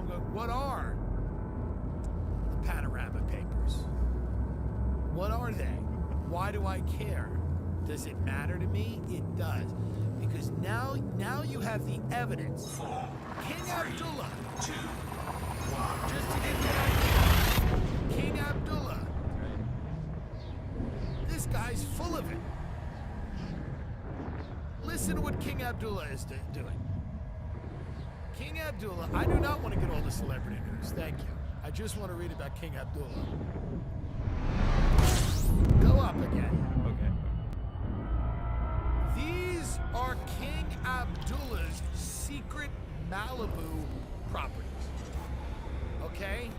home going, what are the Panorama Papers? What are they? Why do I care? Does it matter to me? It does. Because now you have the evidence. 4, King 3, Abdullah. 2, 1. Just to give you an idea, King Abdullah. This guy's full of it. Listen to what King Abdullah is doing. King Abdullah, I do not want to get all the celebrity news, thank you. I just want to read about King Abdullah. Go up again. Okay. These are King Abdullah's secret Malibu properties. Okay?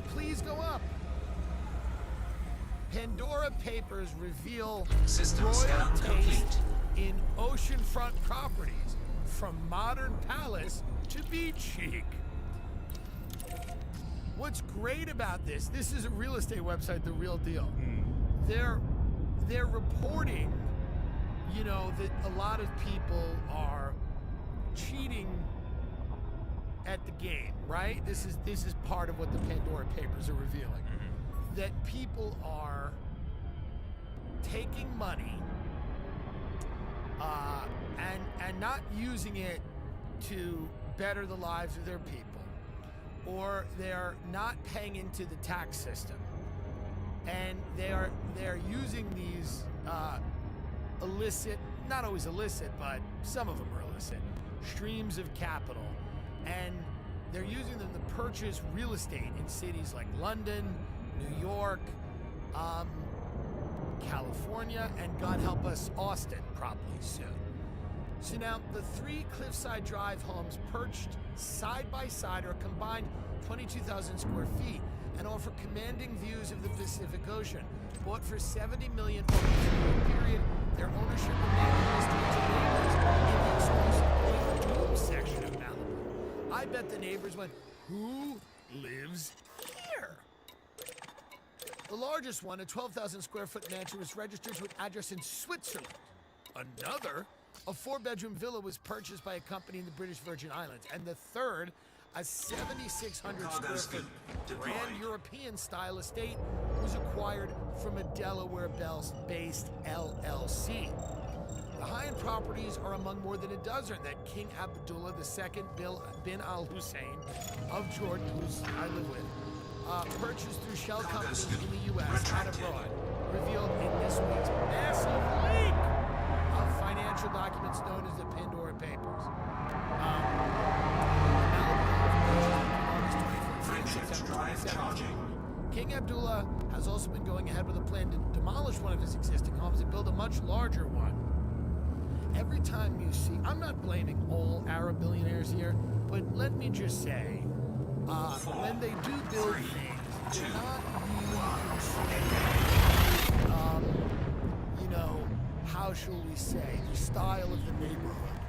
Please go up. Pandora Papers reveal System royal scan taste complete. in oceanfront properties, from modern palace to beach chic. What's great about this is a real estate website, The Real Deal. They're reporting, you know, that a lot of people are cheating at the game, right? This is part of what the Pandora Papers are revealing. That people are taking money and not using it to better the lives of their people, or they're not paying into the tax system, and they're using these illicit, not always illicit, but some of them are illicit, streams of capital, and they're using them to purchase real estate in cities like London, New York, California, and God help us, Austin, probably soon. So now, the 3 Cliffside Drive homes perched side by side are a combined 22,000 square feet and offer commanding views of the Pacific Ocean. Bought for $70 million over a 3-year period, their ownership remained listed to neighbors in the exclusive room section of Malibu. I bet the neighbors went, who lives here? The largest one, a 12,000 square foot mansion, was registered to an address in Switzerland. Another, a 4-bedroom villa, was purchased by a company in the British Virgin Islands. And the third, a 7,600 square foot grand European style estate, was acquired from a Delaware-based LLC. The high-end properties are among more than a dozen that King Abdullah II bin al-Hussein of Jordan, who I live with, purchased through shell companies in the U.S. and abroad, revealed in this week's massive leak of financial documents known as the Pandora Papers. King Abdullah has also been going ahead with a plan to demolish one of his existing homes and build a much larger one. Every time you see, I'm not blaming all Arab billionaires here, but let me just say, when they do build things, they're not really considering, you know, how shall we say, the style of the neighborhood.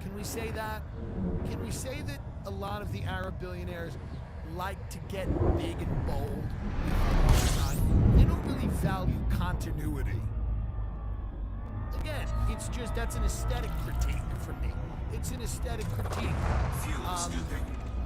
Can we say that? Can we say that a lot of the Arab billionaires like to get big and bold? They don't really value continuity. Again, it's just, that's an aesthetic critique for me. It's an aesthetic critique.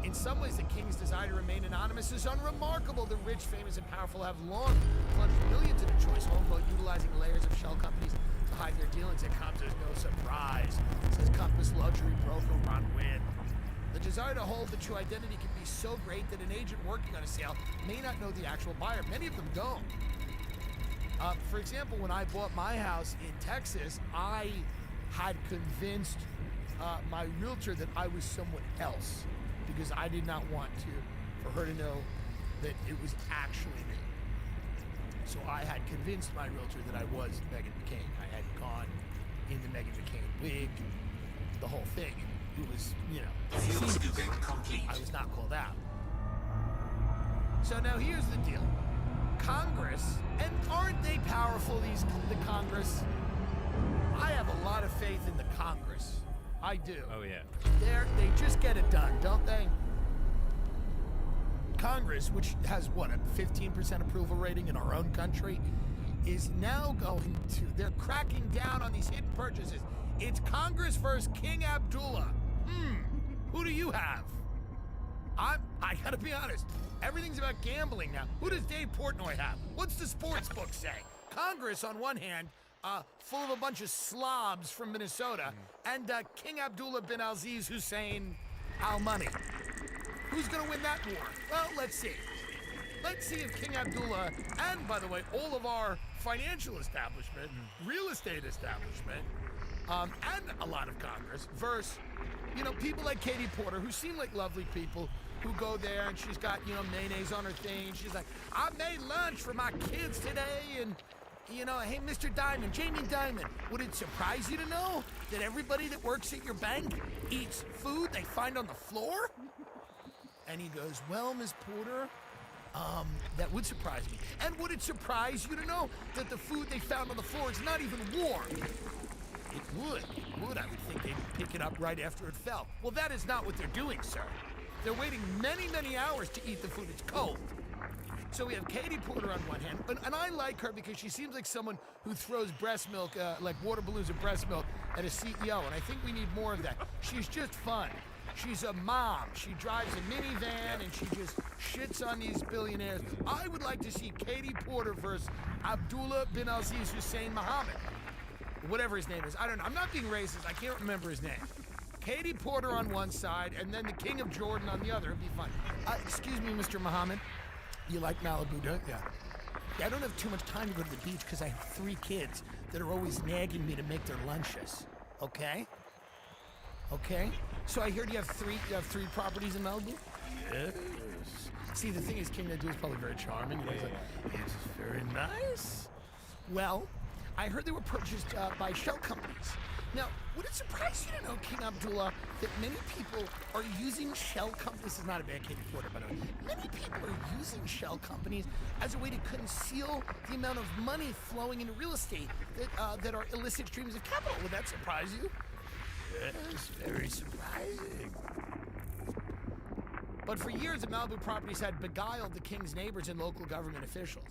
In some ways, the king's desire to remain anonymous is unremarkable. The rich, famous, and powerful have long plunged millions into choice home while utilizing layers of shell companies to hide their dealings. It comes as no surprise, says Compass luxury broker Ron Wynn. The desire to hold the true identity can be so great that an agent working on a sale may not know the actual buyer. Many of them don't. For example, when I bought my house in Texas, I had convinced my realtor that I was someone else because I did not want for her to know that it was actually me. So I had convinced my realtor that I was Meghan McCain. I had gone in the Meghan McCain wig, the whole thing. It was, you know, I was not called out. So now here's the deal. Congress, and aren't they powerful, the Congress? I have a lot of faith in the Congress. I do. Oh, yeah. They just get it done, don't they? Congress, which has, what, a 15% approval rating in our own country, is now they're cracking down on these hidden purchases. It's Congress versus King Abdullah. Who do you have? I gotta be honest. Everything's about gambling now. Who does Dave Portnoy have? What's the sports book say? Congress on one hand, full of a bunch of slobs from Minnesota, and King Abdullah bin Aziz Hussein Al Money. Who's gonna win that war? Well, let's see. Let's see if King Abdullah, and by the way, all of our financial establishment, real estate establishment, and a lot of Congress, versus, people like Katie Porter, who seem like lovely people, who go there and she's got, mayonnaise on her thing. And she's like, I made lunch for my kids today. And, hey, Mr. Diamond, Jamie Diamond, would it surprise you to know that everybody that works at your bank eats food they find on the floor? And he goes, well, Miss Porter, that would surprise me. And would it surprise you to know that the food they found on the floor is not even warm? It would. I would think they'd pick it up right after it fell. Well, that is not what they're doing, sir. They're waiting many, many hours to eat the food. It's cold. So we have Katie Porter on one hand, and I like her because she seems like someone who throws breast milk, like water balloons of breast milk, at a CEO, and I think we need more of that. She's just fun. She's a mom. She drives a minivan, and she just shits on these billionaires. I would like to see Katie Porter versus Abdullah bin Aziz Hussein Mohammed. Whatever his name is. I don't know. I'm not being racist. I can't remember his name. Katie Porter on one side, and then the King of Jordan on the other. It'd be fun. Excuse me, Mr. Muhammad. You like Malibu, don't you? Yeah, I don't have too much time to go to the beach because I have 3 kids that are always nagging me to make their lunches. Okay? Okay? So I heard you have three properties in Malibu? Yes. See, the thing is, King Abdullah is probably very charming. He's like, it's very nice. Well, I heard they were purchased by shell companies. Now, would it surprise you to know, King Abdullah, that many people are using shell companies? This is not a bad Katie Porter, by the way. Many people are using shell companies as a way to conceal the amount of money flowing into real estate that are illicit streams of capital. Would that surprise you? Yes, very surprising. But for years, the Malibu properties had beguiled the king's neighbors and local government officials.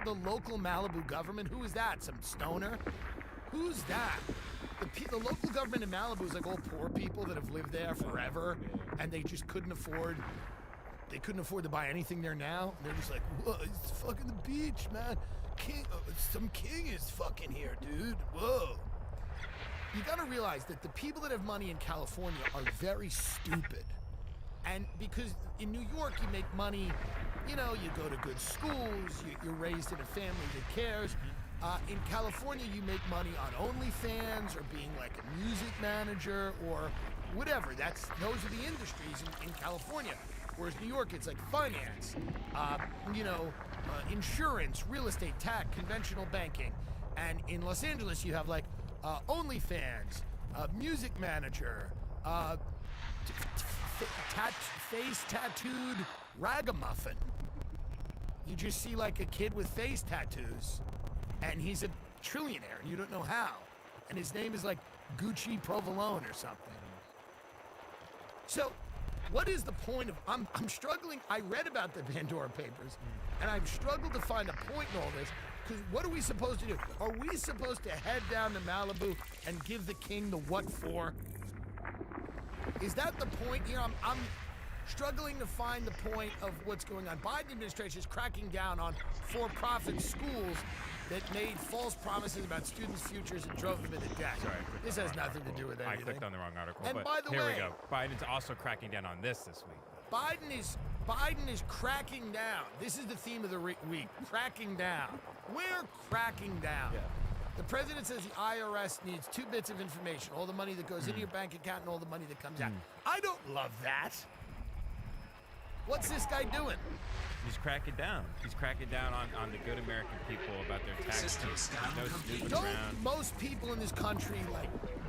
The local Malibu government? Who is that? Some stoner? Who's that? The local government in Malibu is like all poor people that have lived there forever, and they just couldn't afford to buy anything there now. And they're just like, whoa, it's fucking the beach, man. Some king is fucking here, dude. Whoa. You gotta realize that the people that have money in California are very stupid. And because in New York you make money, you go to good schools, you're raised in a family that cares. In California, you make money on OnlyFans or being like a music manager or whatever. Those are the industries in California. Whereas New York, it's like finance, insurance, real estate, tech, conventional banking. And in Los Angeles, you have like OnlyFans, music manager, face tattooed ragamuffin. You just see like a kid with face tattoos. And he's a trillionaire, and you don't know how. And his name is like Gucci Provolone or something. So, what is the point of... I'm struggling. I read about the Pandora Papers, and I've struggled to find a point in all this, because what are we supposed to do? Are we supposed to head down to Malibu and give the king the what for? Is that the point here? I'm struggling to find the point of what's going on. Biden administration is cracking down on for-profit schools that made false promises about students' futures and drove them into debt. Sorry. This has nothing to do with anything. I clicked on the wrong article. And but by the here way, we go. Biden's also cracking down on this week. Biden is cracking down. This is the theme of the week. Cracking down. We're cracking down. Yeah. The president says the IRS needs 2 bits of information: all the money that goes into your bank account and all the money that comes out. I don't love that. What's this guy doing? He's cracking down. He's cracking down on the good American people about their taxes. No snooping Don't around. most people in this country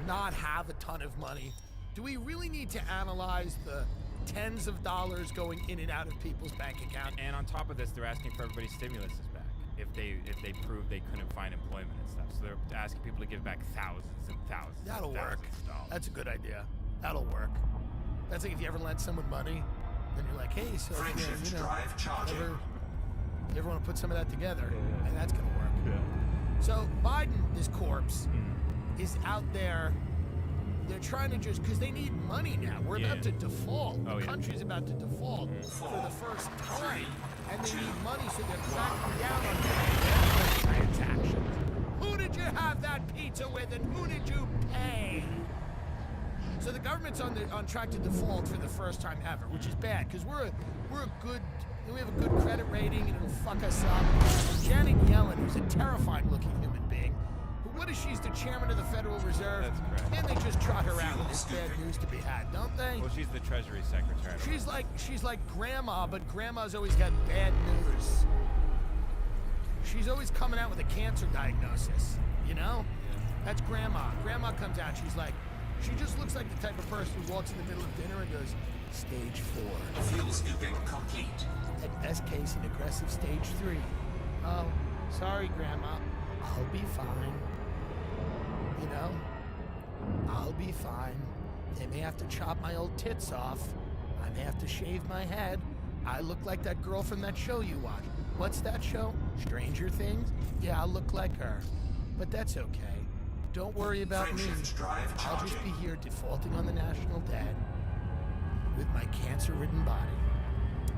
not have a ton of money? Do we really need to analyze the tens of dollars going in and out of people's bank accounts? And on top of this, they're asking for everybody's stimulus is back if they prove they couldn't find employment and stuff. So they're asking people to give back thousands and thousands. That'll and work. thousands of dollars. That's a good idea. That'll work. That's like if you ever lend someone money, then you're like, hey, so you ever want to put some of that together, and that's gonna work. Yeah. So Biden, this corpse, is out there they're trying to just, because they need money now. We're about to default. Oh, The yeah. country's about to default for the first time. And they need money, so they're cracking down on transactions. Who did you have that pizza with, and who did you pay? So the government's on track to default for the first time ever, which is bad, because we have a good credit rating, and it'll fuck us up. And Janet Yellen, who's a terrifying-looking human being, what is she's the chairman of the Federal Reserve? That's correct. And they just trot her out when there's bad news to be had, don't they? Well, she's the Treasury Secretary. She's like grandma, but grandma's always got bad news. She's always coming out with a cancer diagnosis, you know? That's grandma. Grandma comes out, she just looks like the type of person who walks in the middle of dinner and goes, stage 4. Fuel scooping complete. At best case, an aggressive stage 3. Oh, sorry, grandma. I'll be fine. You know? I'll be fine. They may have to chop my old tits off. I may have to shave my head. I look like that girl from that show you watch. What's that show? Stranger Things? Yeah, I'll look like her. But that's okay. Don't worry about me. I'll just be here defaulting on the national debt with my cancer-ridden body.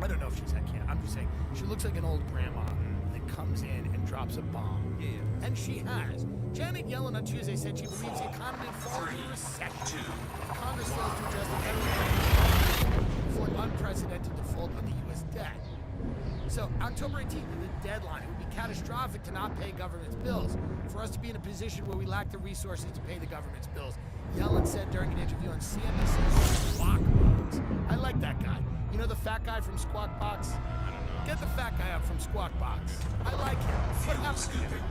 I don't know if she's that cancer. I'm just saying, she looks like an old grandma that comes in and drops a bomb. Yeah. And she has. Janet Yellen on Tuesday said she believes the economy will fall into recession if Congress fails to address the federal for an unprecedented default on the U.S. debt. So October 18th is the deadline. It would be catastrophic to not pay government's bills. For us to be in a position where we lack the resources to pay the government's bills, Yellen said during an interview on CNBC's Squawk Box. I like that guy. You know the fat guy from Squawk Box? I don't know. Get the fat guy up from Squawk Box. I like him. What happened to him?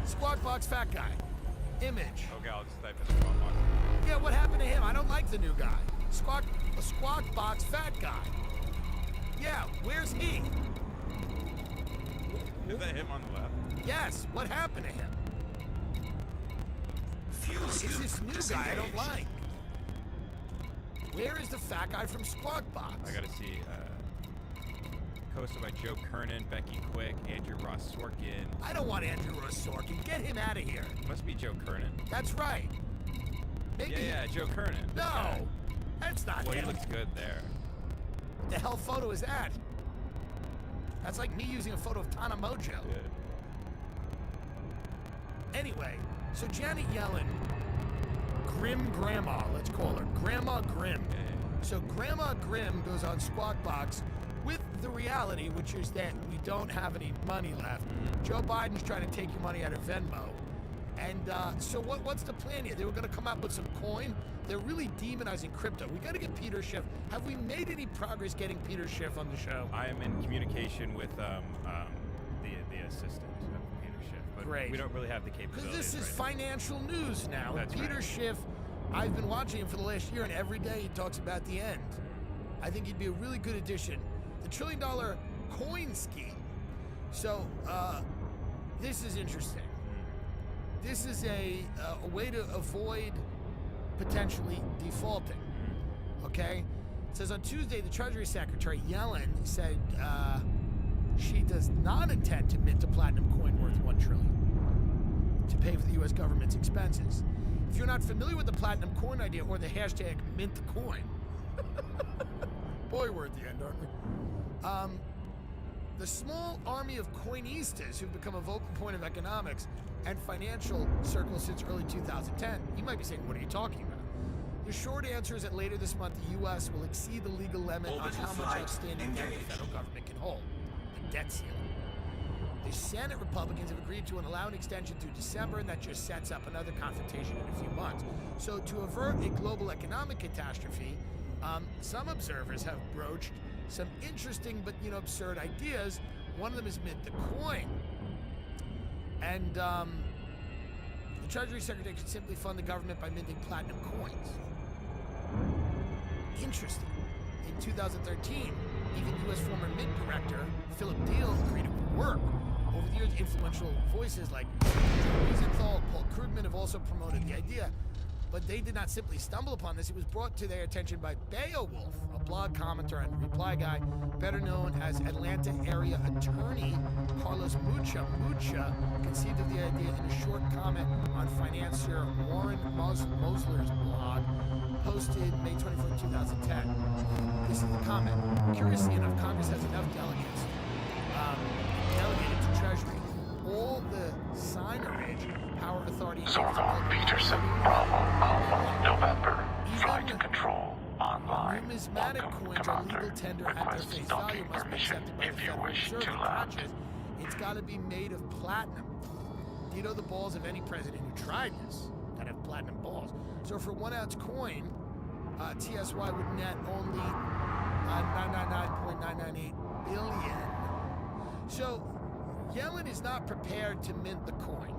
Squawk Box fat guy. Image. Okay, I'll just type in the phone box. Yeah, what happened to him? I don't like the new guy. A Squawk Box fat guy. Yeah, where's he? Is that him on the left? Yes, what happened to him? It's this new guy I don't like. Where is the fat guy from Squawk Box? I gotta see. Hosted by Joe Kernan, Becky Quick, Andrew Ross Sorkin. I don't want Andrew Ross Sorkin. Get him out of here. Must be Joe Kernan. That's right. Maybe. Yeah, Joe Kernan. No, that's not Well, him. he looks good there. What the hell photo is that? That's like me using a photo of Tana Mojo. Yeah. Anyway, so Janet Yellen, Grim Grandma, let's call her. Grandma Grim. So Grandma Grim goes on Squawk Box with the reality, which is that we don't have any money left. Joe Biden's trying to take your money out of Venmo. And so what's the plan here? They were going to come out with some coin. They're really demonizing crypto. We got to get Peter Schiff. Have we made any progress getting Peter Schiff on the show? I am in communication with the assistant of Peter Schiff, but Great. we don't really have the capabilities. Because this is right now. financial news now. That's Peter right. Schiff, I've been watching him for the last year, and every day he talks about the end. I think he'd be a really good addition. The $1 trillion coin scheme. So this is interesting. This is a way to avoid potentially defaulting. Okay? It says on Tuesday, the Treasury Secretary, Yellen, said she does not intend to mint a platinum coin worth $1 trillion to pay for the U.S. government's expenses. If you're not familiar with the platinum coin idea or the hashtag mint the coin, boy, we're at the end, aren't we? The small army of coinistas who've become a vocal point of economics and financial circles since early 2010. You might be saying, what are you talking about? The short answer is that later this month, the U.S. will exceed the legal limit on how much outstanding debt the federal government can hold, the debt ceiling. The Senate Republicans have agreed to allow an extension through December, and that just sets up another confrontation in a few months. So to avert a global economic catastrophe, some observers have broached some interesting but absurd ideas. One of them is mint the coin. And the Treasury Secretary could simply fund the government by minting platinum coins. Interesting. In 2013, even U.S. former Mint Director Philip Deal agreed it would work. Over the years, influential voices like Wiesenthal, Paul Krugman have also promoted the idea. But they did not simply stumble upon this. It was brought to their attention by Beowulf, a blog commenter and reply guy, better known as Atlanta area attorney Carlos Mucha. Mucha conceived of the idea in a short comment on financier Warren Mosler's blog, posted May 24, 2010. This is the comment. Curiously enough, Congress has enough delegates delegated to Treasury. All the signerage power authority... Zorgo Peterson, Bravo, Alpha, November, Flight Control, online. Numismatic coins are legal tender at their face value, must be accepted by the Federal Reserve. It's got to be made of platinum. Do you know the balls of any president who tried this that have platinum balls? So for 1 ounce coin, TSY would net only 999.998 billion. So Yellen is not prepared to mint the coin.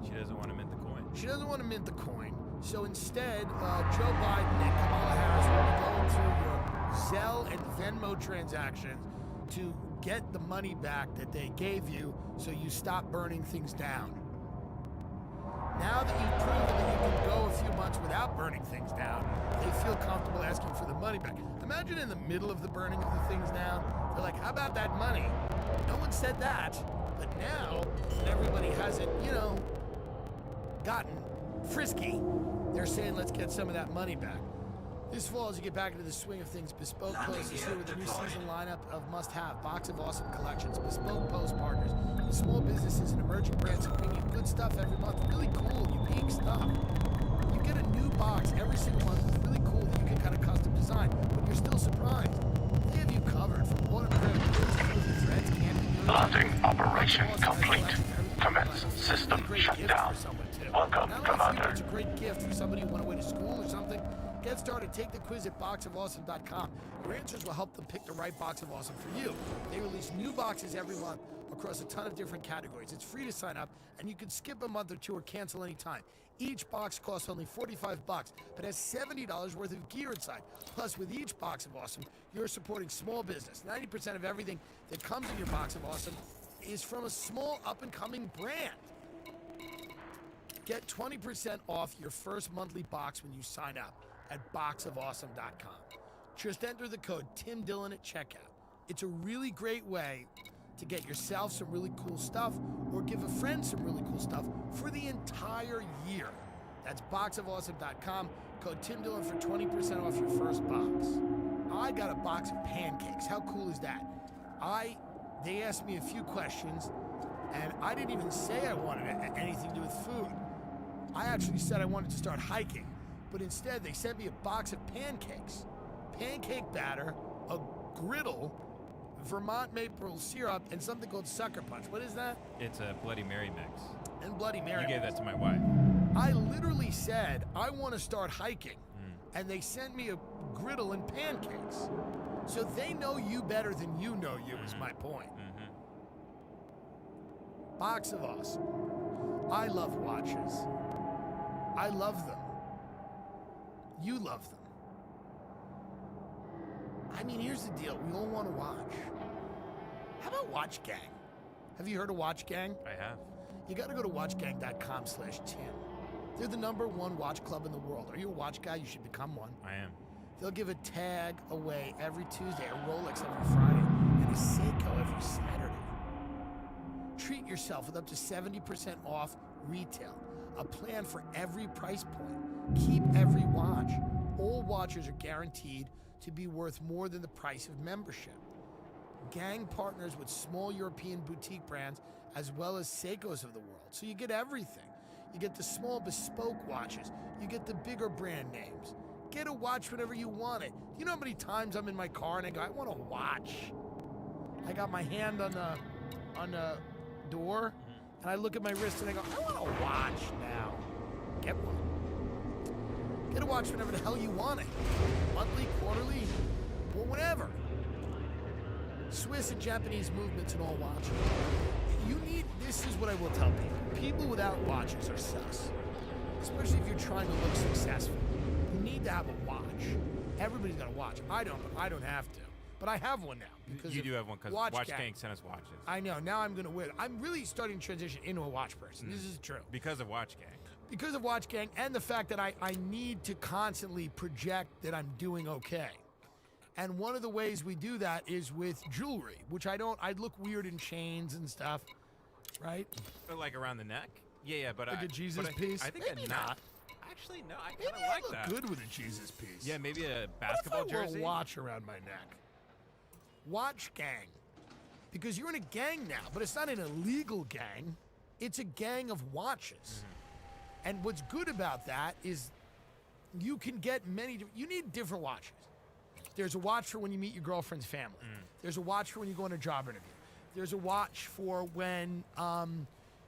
She doesn't want to mint the coin. She doesn't want to mint the coin. So instead, Joe Biden and Kamala Harris will be going through your Zelle and Venmo transactions to get the money back that they gave you so you stop burning things down. Now that you've proven that you can go a few months without burning things down, they feel comfortable asking for the money back. Imagine in the middle of the burning of the things down, they're like, how about that money? No one said that, but now that everybody hasn't, gotten frisky, they're saying, let's get some of that money back. This fall, as you get back into the swing of things, Bespoke Post is here with a new season lineup of must-have Box of Awesome collections. Bespoke Post partners with small businesses and emerging brands who bring you good stuff every month. Really cool, unique stuff. You get a new box every single month that's really cool that you can kind of custom design, but you're still surprised. They have you covered from automatic threads, camping. Landing operation complete. Commence system shutdown. Welcome, Commander. It's a great gift for somebody who went away to school or something. Get started. Take the quiz at boxofawesome.com. Your answers will help them pick the right box of awesome for you. They release new boxes every month across a ton of different categories. It's free to sign up, and you can skip a month or two or cancel anytime. Each box costs only $45, but has $70 worth of gear inside. Plus, with each box of awesome, you're supporting small business. 90% of everything that comes in your box of awesome is from a small up-and-coming brand. Get 20% off your first monthly box when you sign up at boxofawesome.com. Just enter the code Tim Dillon at checkout. It's a really great way to get yourself some really cool stuff or give a friend some really cool stuff for the entire year. That's boxofawesome.com, code Tim Dillon for 20% off your first box. I got a box of pancakes. How cool is that? They asked me a few questions, and I didn't even say I wanted anything to do with food. I actually said I wanted to start hiking, but instead they sent me a box of pancakes, pancake batter, a griddle, Vermont maple syrup, and something called sucker punch. What is that? It's a Bloody Mary mix. And Bloody Mary. You gave that to my wife. I literally said, I want to start hiking, and they sent me a griddle and pancakes. So they know you better than you know you, is my point. Box of Awesome. I love watches. I love them. You love them. I mean, here's the deal. We all want to watch. How about Watch Gang? Have you heard of Watch Gang? I have. You got to go to watchgang.com/Tim. They're the #1 watch club in the world. Are you a watch guy? You should become one. I am. They'll give a tag away every Tuesday, a Rolex every Friday, and a Seiko every Saturday. Treat yourself with up to 70% off retail. A plan for every price point. Keep every watch. All watches are guaranteed to be worth more than the price of membership. Gang partners with small European boutique brands as well as Seikos of the world. So you get everything. You get the small bespoke watches. You get the bigger brand names. Get a watch whenever you want it. You know how many times I'm in my car and I go, I want a watch. I got my hand on the door, and I look at my wrist and I go, I want a watch now. Get one. Get a watch whenever the hell you want it. Monthly, quarterly, or whatever. Swiss and Japanese movements in all watches. This is what I will tell people. People without watches are sus. Especially if you're trying to look successful. You need to have a watch. Everybody's got a watch. I don't have to. But I have one now. Because you do have one because Watch Gang sent us watches. I know. Now I'm going to wear it. I'm really starting to transition into a watch person. This is true. Because of Watch Gang. Because of Watch Gang and the fact that I need to constantly project that I'm doing okay. And one of the ways we do that is with jewelry, which I'd look weird in chains and stuff, right? But like around the neck? Yeah, but like a Jesus piece? I think maybe a not. Actually, no, I Maybe kind of like look that. good with a Jesus piece. Yeah, maybe a basketball what if I wore jersey. a watch around my neck? Watch Gang. Because you're in a gang now, but it's not an illegal gang. It's a gang of watches. And what's good about that is you can get you need different watches. There's a watch for when you meet your girlfriend's family. There's a watch for when you go on a job interview. There's a watch for when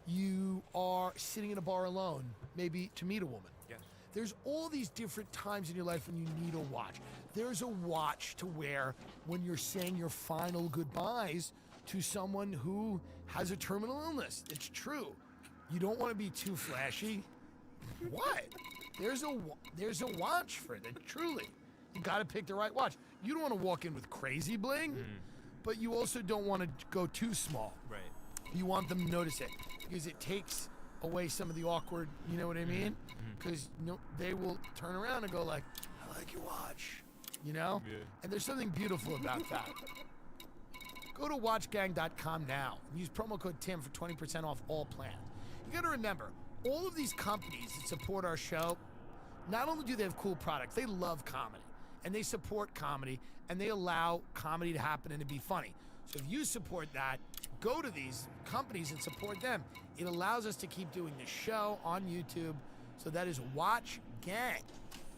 you are sitting in a bar alone, maybe to meet a woman. Yes. There's all these different times in your life when you need a watch. There's a watch to wear when you're saying your final goodbyes to someone who has a terminal illness. It's true. You don't want to be too flashy. What? There's a watch for that, truly. You got to pick the right watch. You don't want to walk in with crazy bling, but you also don't want to go too small. Right. You want them to notice it because it takes away some of the awkward, you know what I mean? Because they will turn around and go like, I like your watch, you know? Yeah. And there's something beautiful about that. Go to watchgang.com now and use promo code Tim for 20% off all plans. You got to remember, all of these companies that support our show, not only do they have cool products, they love comedy. And they support comedy, and they allow comedy to happen and to be funny. So if you support that, go to these companies and support them. It allows us to keep doing this show on YouTube. So that is Watch Gang,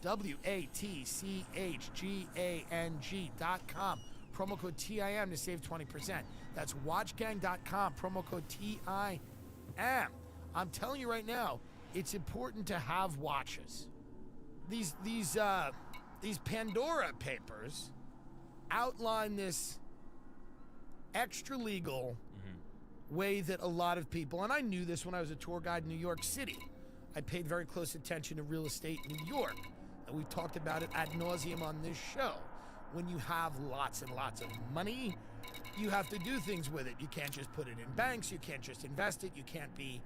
WATCHGANG.com. Promo code TIM to save 20%. That's watchgang.com, promo code TIM. I'm telling you right now, it's important to have watches. These Pandora Papers outline this extra legal way that a lot of people, and I knew this when I was a tour guide in New York City. I paid very close attention to real estate in New York, and we've talked about it ad nauseum on this show. When you have lots and lots of money, you have to do things with it. You can't just put it in banks. You can't just invest it. You can't be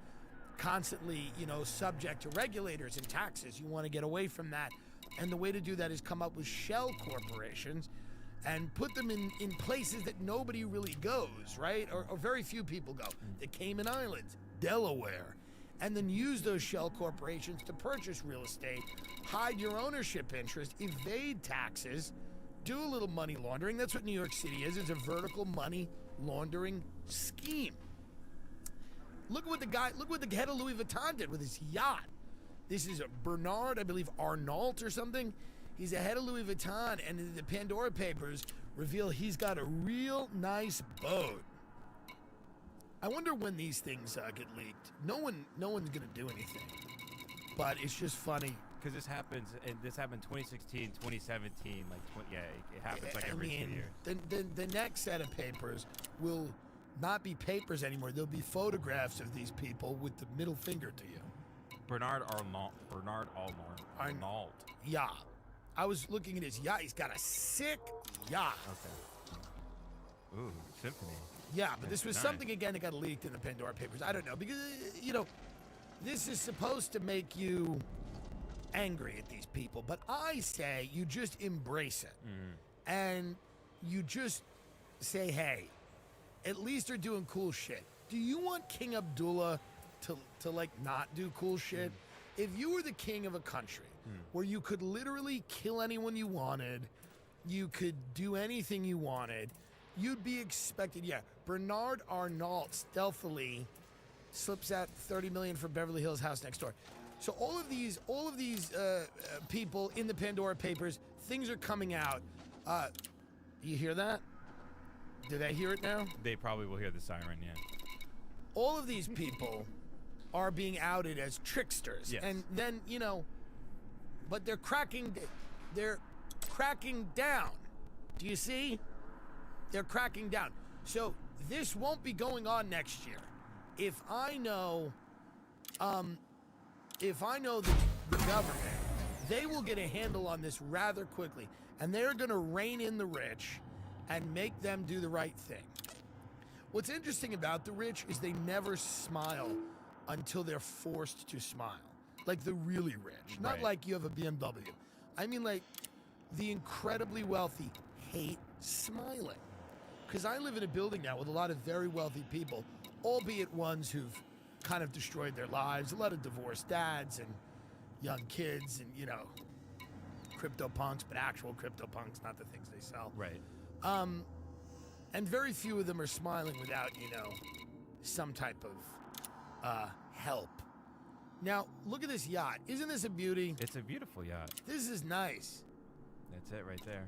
constantly, subject to regulators and taxes. You want to get away from that. And the way to do that is come up with shell corporations and put them in places that nobody really goes, right? Or very few people go. The Cayman Islands, Delaware. And then use those shell corporations to purchase real estate, hide your ownership interest, evade taxes, do a little money laundering. That's what New York City is. It's a vertical money laundering scheme. Look what the head of Louis Vuitton did with his yacht. This is a Bernard, I believe, Arnault or something. He's the head of Louis Vuitton, and the Pandora Papers reveal he's got a real nice boat. I wonder when these things get leaked. No one's gonna do anything, but it's just funny. Because this happened 2016, 2017, it happens like every 2 years. The next set of papers will not be papers anymore. They'll be photographs of these people with the middle finger to you. Bernard Arnault. Yeah. I was looking at his yacht. He's got a sick yacht. Okay. Ooh, symphony. Yeah, but this was Nice. something, again, that got leaked in the Pandora Papers. I don't know, because, this is supposed to make you angry at these people, but I say you just embrace it. And you just say, hey, at least they're doing cool shit. Do you want King Abdullah to not do cool shit? If you were the king of a country where you could literally kill anyone you wanted, you could do anything you wanted, you'd be expected. Yeah, Bernard Arnault stealthily slips out $30 million for Beverly Hills house next door. So all of these people in the Pandora Papers, things are coming out. You hear that? Do they hear it now? They probably will hear the siren, yeah. All of these people are being outed as tricksters. Yes. And then, but they're cracking down. Do you see? They're cracking down. So this won't be going on next year. If I know the government, they will get a handle on this rather quickly. And they're going to rein in the rich and make them do the right thing. What's interesting about the rich is they never smile until they're forced to smile. Like the really rich. Not Right. like you have a BMW. I mean like the incredibly wealthy hate smiling. Because I live in a building now with a lot of very wealthy people, albeit ones who've kind of destroyed their lives, a lot of divorced dads and young kids and, you know, crypto punks, but actual crypto punks, not the things they sell. Right. And very few of them are smiling without, you know, some type of help. Now, look at this yacht. Isn't this a beauty? It's a beautiful yacht. This is nice. That's it right there.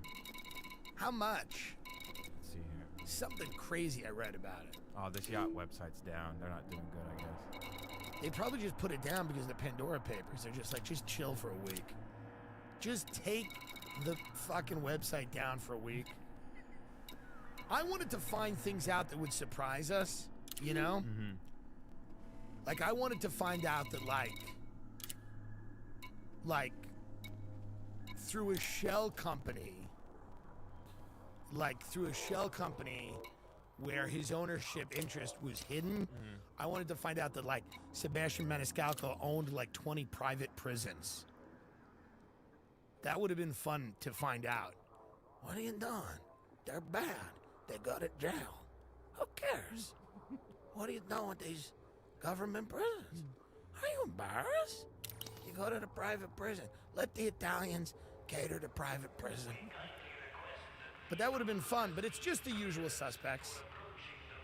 How much? Let's see here. Something crazy I read about it. Oh, this yacht website's down. They're not doing good, I guess. They probably just put it down because of the Pandora Papers. They're just like, just chill for a week. Just take the fucking website down for a week. I wanted to find things out that would surprise us, you know? Mm-hmm. Like, I wanted to find out that, like, through a shell company, where his ownership interest was hidden, I wanted to find out that, like, Sebastian Maniscalco owned, like, 20 private prisons. That would have been fun to find out. What are you doing? They're bad. They go to jail. Who cares? What are you doing with these government prisons? Are you embarrassed? You go to the private prison. Let the Italians cater to private prison. But that would have been fun, but it's just the usual suspects.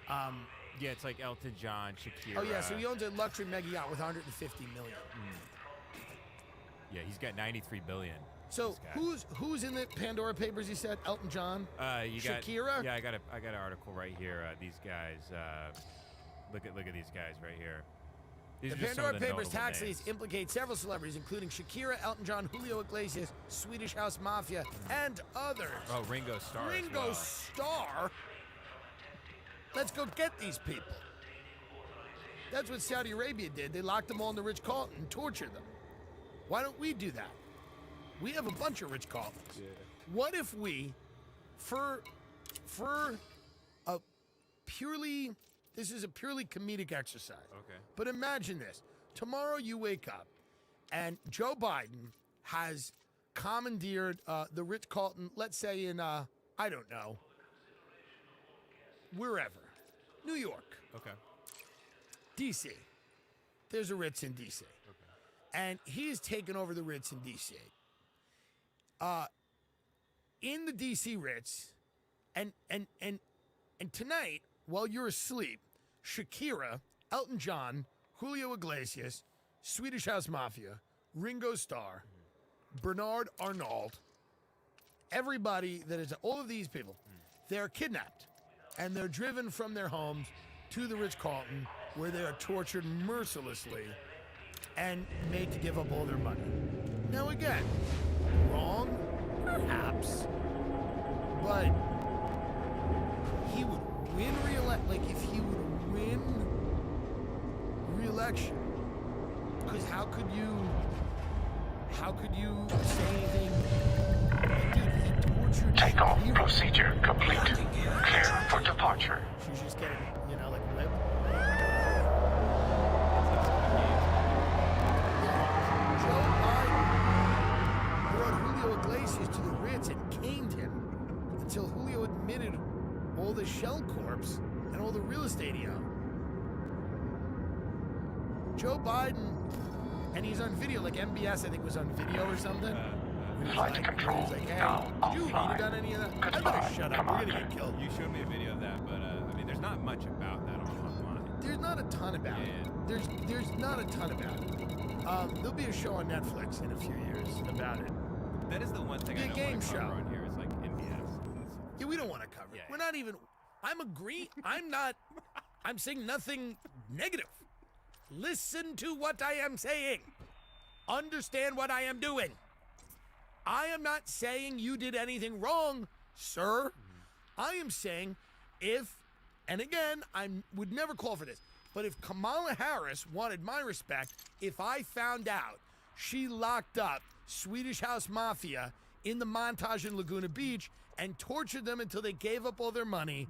Yeah, it's like Elton John, Shakira. Oh yeah, so he owns a luxury mega yacht with 150 million. Yeah, he's got 93 billion. So This guy. who's in the Pandora Papers? You said Elton John. You got Shakira? Yeah, I got an article right here. These guys. Look at these guys right here. These The are just some Pandora of the Papers notable tax names. lease implicate several celebrities, including Shakira, Elton John, Julio Iglesias, Swedish House Mafia, and others. Oh, Ringo Starr. as Ringo well. Starr? Let's go get these people. That's what Saudi Arabia did. They locked them all in the Ritz-Carlton and tortured them. Why don't we do that? We have a bunch of Ritz-Carltons. Yeah. What if we, for a purely, this is a purely comedic exercise. Okay. But imagine this. Tomorrow you wake up and Joe Biden has commandeered the Ritz-Carlton, let's say in, I don't know, wherever. New York, Okay. D.C. There's a Ritz in D.C. And he has taken over the Ritz in D.C. In the D.C. Ritz, and tonight, while you're asleep, Shakira, Elton John, Julio Iglesias, Swedish House Mafia, Ringo Starr, Bernard Arnault, everybody that is, all of these people, they're kidnapped. And they're driven from their homes to the Ritz-Carlton, where they are tortured mercilessly and made to give up all their money. Now again, wrong, perhaps, but he would win if he would win re-election, because how could you say anything? Dude, he tortured Takeoff Shakira. procedure complete. Clear for departure. She's just getting, you know, like whipped. Joe Biden brought Julio Iglesias to the Ritz and caned him until Julio admitted all the shell corps and all the real estate he owned. Joe Biden, and he's on video, like MBS I think was on video or something. He was Flight like, control he was like, hey, now did you read offline. about any of that? I Goodbye, better shut up, we're gonna Commander. get killed. You showed me a video of that, but I mean, there's not much about that online. There's not a ton about it. Yeah. There's not a ton about it. There'll be a show on Netflix in a few years about it. That is the one thing Be I a don't game want to cover show. on here is like NBS. Yeah, we don't want to cover it. Yeah. We're not even. I'm saying nothing negative. Listen to what I am saying. Understand what I am doing. I am not saying you did anything wrong, sir. I am saying if, and again, I would never call for this, but if Kamala Harris wanted my respect, if I found out she locked up Swedish House Mafia in the montage in Laguna Beach and tortured them until they gave up all their money,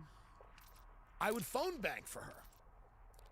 I would phone bank for her.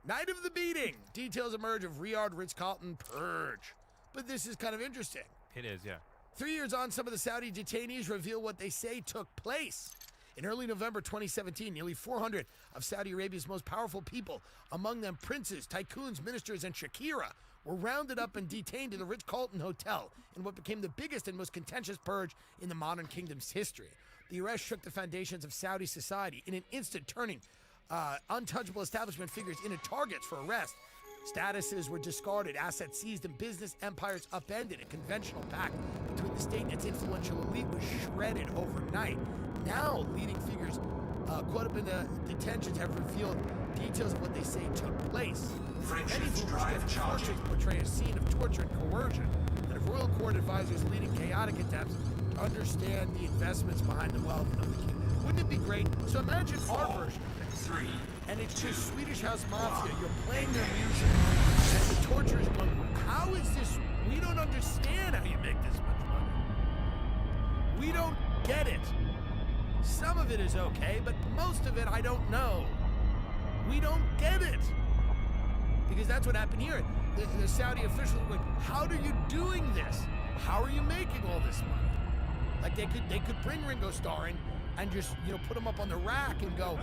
Night of the beating. Details emerge of Riyadh Ritz-Carlton Purge. But this is kind of interesting. It is, yeah. 3 years on, some of the Saudi detainees reveal what they say took place. In early November 2017, nearly 400 of Saudi Arabia's most powerful people, among them princes, tycoons, ministers, and Shakira, were rounded up and detained in the Ritz-Carlton Hotel in what became the biggest and most contentious purge in the modern kingdom's history. The arrest shook the foundations of Saudi society in an instant, turning untouchable establishment figures into targets for arrest. Statuses were discarded, assets seized, and business empires upended. A conventional pact between the state and its influential elite was shredded overnight. Now, leading figures caught up in the detentions have revealed details of what they say took place. Many portraits portray a scene of torture and coercion, and if royal court advisors leading chaotic attempts to understand the investments behind the wealth of the king. Wouldn't it be great? So imagine our version of this. And it's just Swedish House Mafia. You're playing their music, and the torture is going. How is this? We don't understand how you make this much money. We don't get it. Some of it is okay, but most of it I don't know. We don't get it. Because that's what happened here. The Saudi officials were like, how are you doing this? How are you making all this money? Like they could bring Ringo Starr in and just, put him up on the rack and go,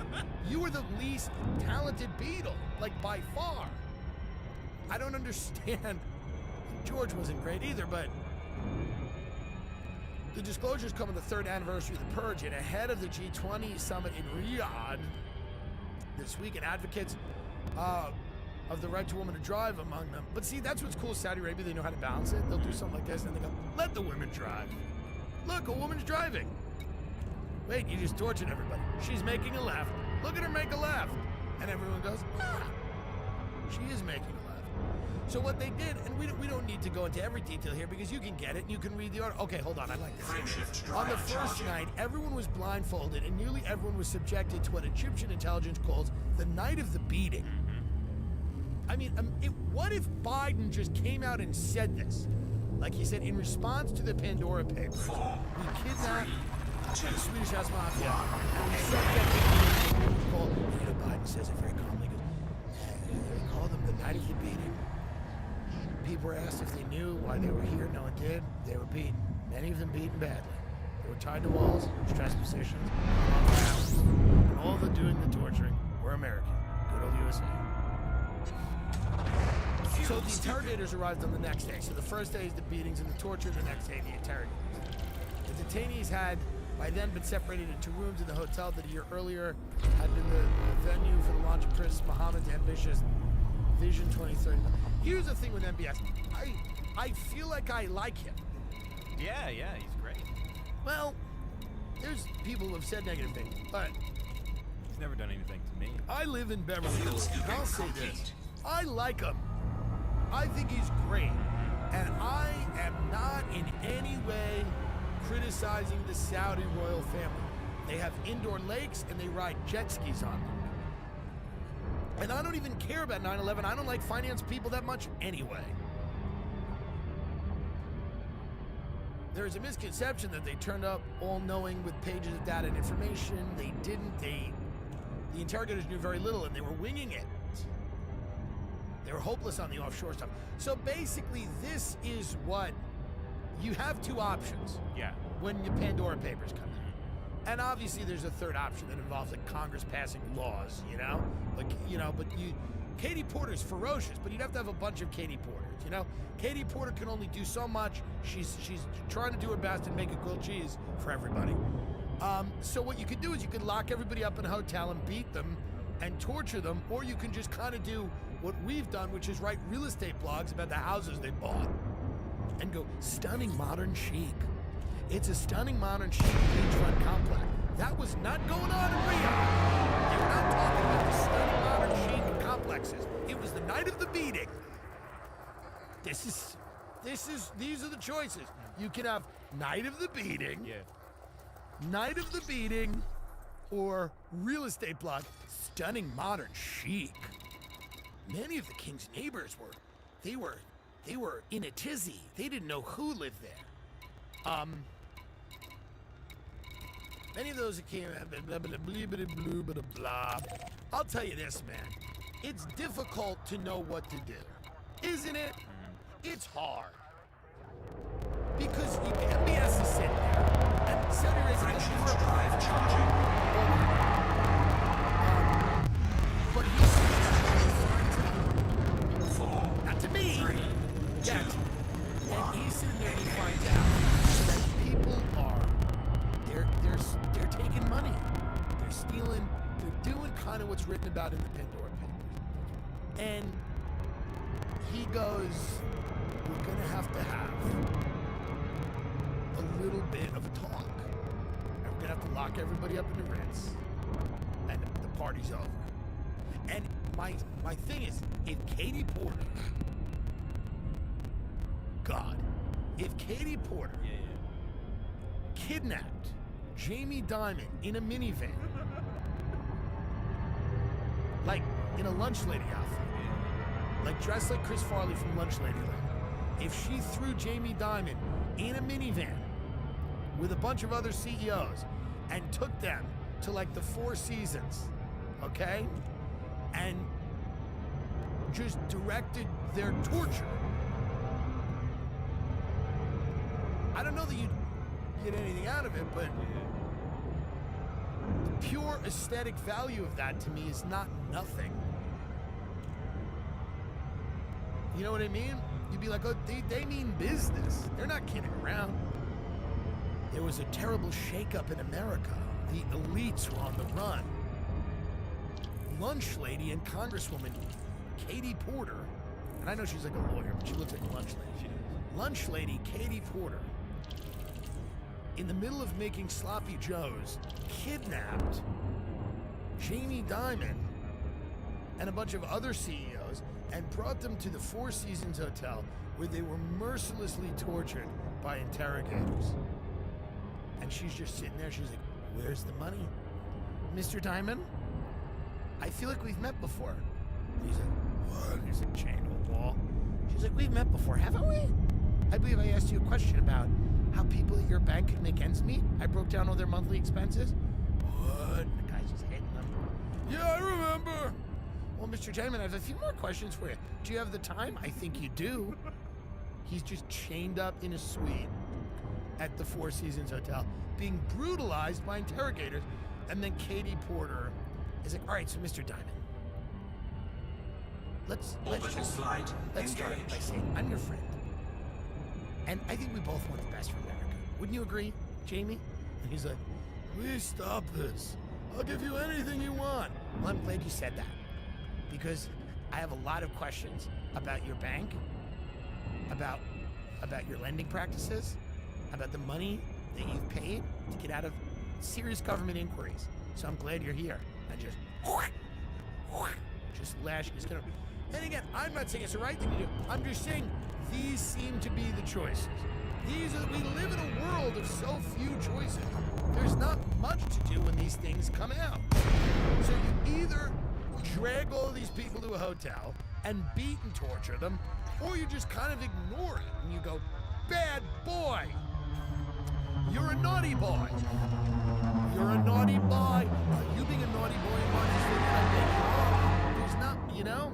you were the least talented Beatle, like by far. I don't understand. George wasn't great either, but the disclosures come on the third anniversary of the Purge, and ahead of the G20 summit in Riyadh this week, and advocates of the right to women to drive among them. But see, that's what's cool. Saudi Arabia, they know how to balance it. They'll do something like this, and they go, let the women drive. Look, a woman's driving. Wait, you just tortured everybody. She's making a left. Look at her make a left. And everyone goes, she is making a left. So what they did, and we don't need to go into every detail here because you can get it and you can read the order. Okay, hold on, I like this. On the first night, everyone was blindfolded and nearly everyone was subjected to what Egyptian intelligence calls the night of the beating. I mean, what if Biden just came out and said this? Like he said, in response to the Pandora Papers, we kidnapped the Swedish House Mafia, and we subjected them to called, Biden says it very calmly, they called them the night of the beating. People were asked if they knew why they were here. No one did. They were beaten. Many of them beaten badly. They were tied to walls, stress positions, on grounds, and all the doing the torturing were American. Good old USA. So the interrogators arrived on the next day. So the first day is the beatings and the torture, the next day the interrogators. The detainees had by then been separated into rooms in the hotel that a year earlier had been the venue for the launch of Prince Mohammed's ambitious Vision 2030. Here's the thing with MBS. I feel like I like him. Yeah, he's great. Well, there's people who have said negative things, but He's never done anything to me. I live in Beverly Hills. I'll say this. I like him. I think he's great. And I am not in any way criticizing the Saudi royal family. They have indoor lakes and they ride jet skis on them. And I don't even care about 9/11. I don't like finance people that much anyway. There's a misconception that they turned up all-knowing with pages of data and information. They didn't. The interrogators knew very little and they were winging it. They were hopeless on the offshore stuff. So basically, this is what you have two options. Yeah. When the Pandora Papers come out. And obviously there's a third option that involves like Congress passing laws, but Katie Porter's ferocious, but you'd have to have a bunch of Katie Porters, Katie Porter can only do so much. She's trying to do her best and make a grilled cheese for everybody. So what you could do is you could lock everybody up in a hotel and beat them and torture them, or you can just kind of do what we've done, which is write real estate blogs about the houses they bought and go, stunning modern chic. It's a stunning modern chic beachfront complex. That was not going on in Rio. They were not talking about the stunning modern chic complexes. It was the night of the beating. These are the choices. You can have night of the beating. Yeah. Night of the beating, or real estate blog, stunning modern chic. Many of the king's neighbors were in a tizzy. They didn't know who lived there. Many of those that came blah, blah, blah, blah, blah. I'll tell you this, man. It's difficult to know what to do. Isn't it? It's hard. Because MBS is sitting there, and Saudi Arabia is drive charging. but he's not to me, yet. And he's sitting there and he finds out that people are, they're taking money. They're stealing, they're doing kind of what's written about in the Pandora Papers. And he goes, we're gonna have a little bit of talk. And we're gonna have to lock everybody up in the Ritz. And the party's over. And my thing is, if Katie Porter, God, if Katie Porter kidnapped Jamie Dimon in a minivan, like in a lunch lady outfit, like dressed like Chris Farley from Lunch Lady Land, if she threw Jamie Dimon in a minivan with a bunch of other CEOs and took them to like the Four Seasons, okay, and just directed their torture, I don't know that you'd get anything out of it, but the pure aesthetic value of that to me is not nothing. You know what I mean? You'd be like, oh, they mean business. They're not kidding around. There was a terrible shakeup in America. The elites were on the run. Lunch lady and Congresswoman Katie Porter, and I know she's like a lawyer, but she looks like a lunch lady. Lunch lady Katie Porter, in the middle of making sloppy joes, kidnapped Jamie Dimon and a bunch of other CEOs and brought them to the Four Seasons Hotel, where they were mercilessly tortured by interrogators. And she's just sitting there, she's like, where's the money? Mr. Dimon, I feel like we've met before. And he's like, what? And he's like chained to a wall. She's like, we've met before, haven't we? I believe I asked you a question about how people at your bank could make ends meet. I broke down all their monthly expenses. What? And the guy's just hitting them. Yeah, I remember. Well, Mr. Dimon, I have a few more questions for you. Do you have the time? I think you do. He's just chained up in a suite at the Four Seasons Hotel, being brutalized by interrogators. And then Katie Porter is like, all right, so Mr. Dimon, let's start by saying, I'm your friend. And I think we both want the best for America. Wouldn't you agree, Jamie? And he's like, please stop this. I'll give you anything you want. Well, I'm glad you said that, because I have a lot of questions about your bank, about your lending practices, about the money that you've paid to get out of serious government inquiries. So I'm glad you're here. And just lash. And again, I'm not saying it's the right thing to do. I'm just saying these seem to be the choices. We live in a world of so few choices. There's not much to do when these things come out. So you either drag all these people to a hotel and beat and torture them, or you just kind of ignore it and you go, bad boy. You're a naughty boy. You're a naughty boy. You being a naughty boy in one is there's not, you know?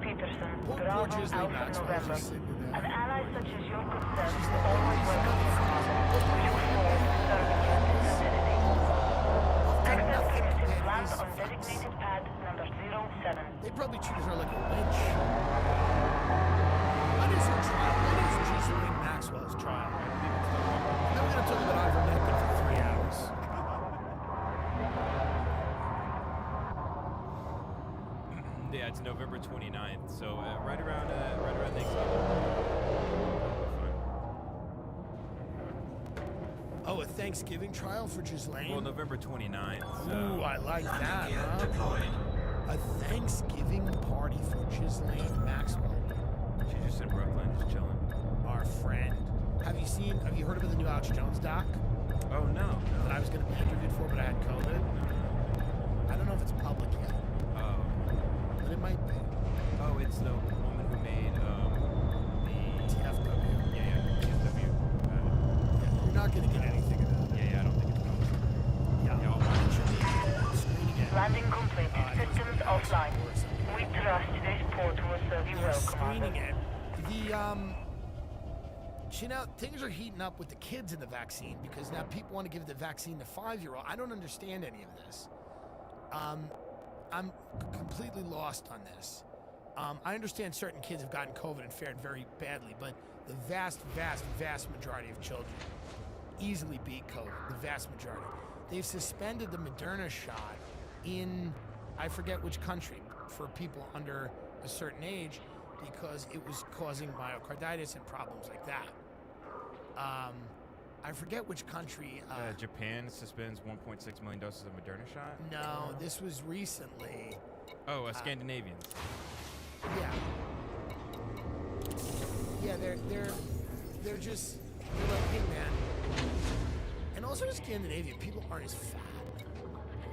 Peterson, Poor Bravo Ghislaine Alpha Maxwell November. just sitting there. An ally such as your good self is always welcome in Father. You form serving your vicinity. Access permitted. Land on designated pad number 07. They probably treated her like a witch. When is her trial? When is Ghislaine Maxwell's trial? Then we're going to talk about ivermectin for 3 hours. Yeah, it's November 29th, so right around Thanksgiving. Oh, a Thanksgiving trial for Ghislaine? Well, November 29th. So. Ooh, I like that, huh? A Thanksgiving party for Ghislaine Maxwell. She's just in Brooklyn, just chilling. Our friend. Have you heard about the new Alex Jones doc? Oh, no. That I was going to be interviewed for, but I had COVID? I don't know if it's public yet. Oh. But it might be. Oh, it's the woman who made the TFW. Yeah, TFW. You're not going to get anything of that. Yeah, I don't think it's public. Yeah, I'll screening it. Landing complete. Systems offline. We trust this port will serve you They're well, Commander. screening it. See, now things are heating up with the kids in the vaccine because now people want to give the vaccine to 5-year-old. I don't understand any of this. I'm completely lost on this. I understand certain kids have gotten COVID and fared very badly, but the vast, vast, vast majority of children easily beat COVID, the vast majority. They've suspended the Moderna shot in, I forget which country, for people under a certain age because it was causing myocarditis and problems like that. I forget which country. Japan suspends 1.6 million doses of Moderna shot? No, this was recently. Oh, Scandinavians. Yeah. Yeah, they're just, they're like, hey man. And also in Scandinavia, people aren't as fat.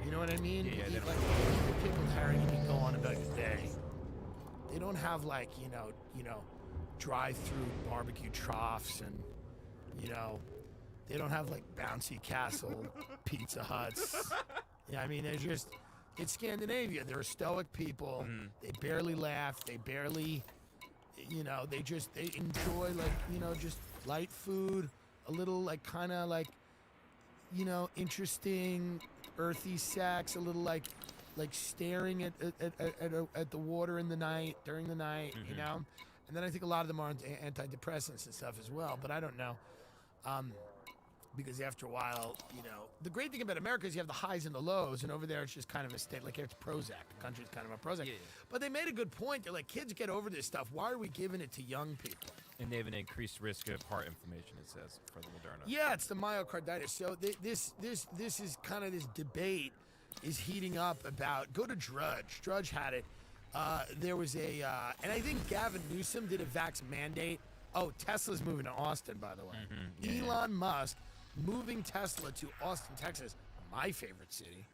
You know what I mean? Yeah, You, like, people tiring and you go on about your day. They don't have like, you know, drive-through barbecue troughs and, you know, they don't have like bouncy castle Pizza Huts. Yeah, I mean, they're just, it's Scandinavia. They're stoic people. They barely laugh. They barely, you know, they enjoy like, you know, just light food, a little like kind of like, you know, interesting, earthy sex, a little like staring at the water in the night, during the night, you know? And then I think a lot of them are on antidepressants and stuff as well, but I don't know. Because after a while, you know, the great thing about America is you have the highs and the lows, and over there it's just kind of a state, like it's Prozac. The country's kind of a Prozac. Yeah. But they made a good point. They're like, kids get over this stuff. Why are we giving it to young people? And they have an increased risk of heart inflammation, it says, for the Moderna. Yeah, it's the myocarditis. So this is kind of this debate is heating up about, go to Drudge. Drudge had it. There was a, and I think Gavin Newsom did a vax mandate. Oh, Tesla's moving to Austin, by the way. Elon Musk moving Tesla to Austin, Texas, my favorite city.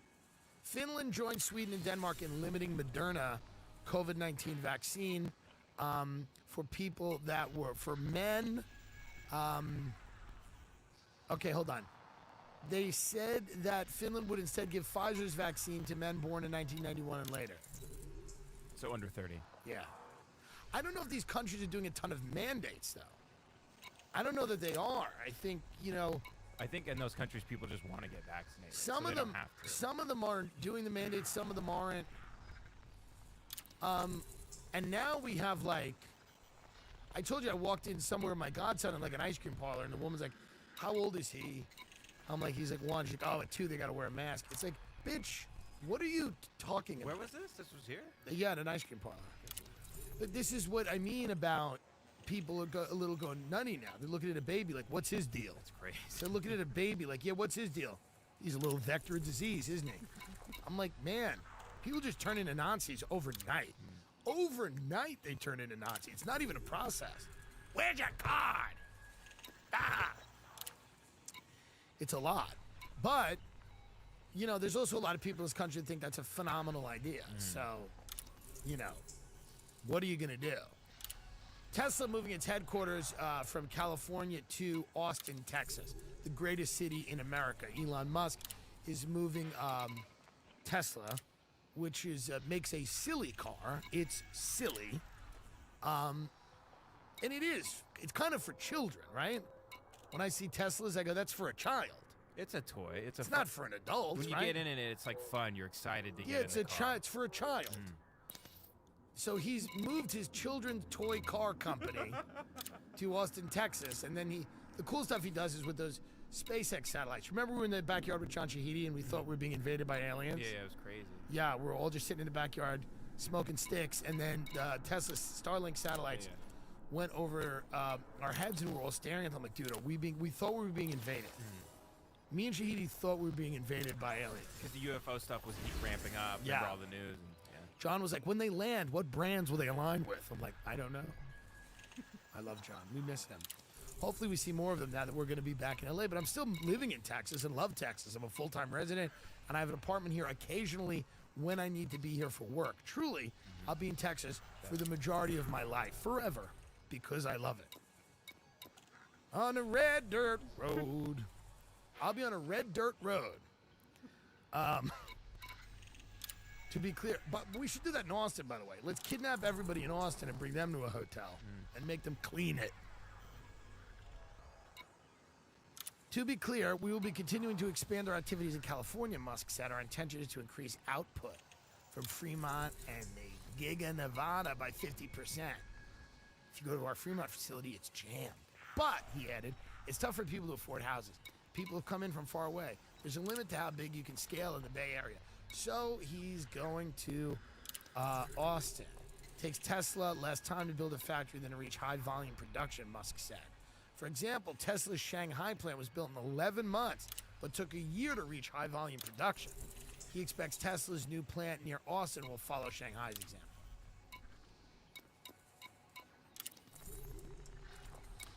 Finland joined Sweden and Denmark in limiting Moderna COVID-19 vaccine for people that were, for men. Okay, hold on. They said that Finland would instead give Pfizer's vaccine to men born in 1991 and later. So under 30. Yeah. I don't know if these countries are doing a ton of mandates, though. I don't know that they are. I think, you know, I think in those countries, people just want to get vaccinated. some so of they them, don't have to. some of them are doing the mandates, some of them aren't. And now we have like, I told you I walked in somewhere with my godson in like an ice cream parlor, and the woman's like, "How old is he?" I'm like, "He's like 1." She's like, "Oh, at 2 they got to wear a mask." It's like, bitch, what are you talking about? Where was this? This was here? Yeah, at an ice cream parlor. But this is what I mean about people are a little going nutty now. They're looking at a baby like, what's his deal? That's crazy. They're looking at a baby like, yeah, what's his deal? He's a little vector of disease, isn't he? I'm like, man, people just turn into Nazis overnight. Overnight they turn into Nazis. It's not even a process. Where's your card? Ah! It's a lot. But, you know, there's also a lot of people in this country that think that's a phenomenal idea. So, you know, what are you going to do? Tesla moving its headquarters from California to Austin, Texas, the greatest city in America. Elon Musk is moving Tesla, which is makes a silly car. It's silly. And it is. It's kind of for children, right? When I see Teslas, I go, that's for a child. It's a toy. It's Not for an adult, When you right? get in it, it's like fun. You're excited to get in Yeah, it's the a car. child. It's for a child. So he's moved his children's toy car company to Austin, Texas, and then the cool stuff he does is with those SpaceX satellites. Remember we were in the backyard with John Shahidi and we thought we were being invaded by aliens? Yeah, it was crazy. Yeah, we're all just sitting in the backyard smoking sticks, and then Tesla Starlink satellites went over our heads, and we're all staring at them like, dude, we thought we were being invaded. Me and Shahidi thought we were being invaded by aliens. Because the UFO stuff was keep ramping up. Yeah. Remember all the news. And, John was like, when they land, what brands will they align with? I'm like, I don't know. I love John. We miss him. Hopefully we see more of them now that we're going to be back in LA, but I'm still living in Texas and love Texas. I'm a full-time resident, and I have an apartment here occasionally when I need to be here for work. Truly, I'll be in Texas for the majority of my life, forever, because I love it. On a red dirt road. I'll be on a red dirt road. To be clear, but we should do that in Austin, by the way. Let's kidnap everybody in Austin and bring them to a hotel and make them clean it. To be clear, we will be continuing to expand our activities in California, Musk said. Our intention is to increase output from Fremont and the Giga Nevada by 50%. If you go to our Fremont facility, it's jammed. But, he added, it's tough for people to afford houses. People have come in from far away. There's a limit to how big you can scale in the Bay Area. So he's going to Austin. Takes Tesla less time to build a factory than to reach high volume production, Musk said. For example, Tesla's Shanghai plant was built in 11 months, but took a year to reach high volume production. He expects Tesla's new plant near Austin will follow Shanghai's example.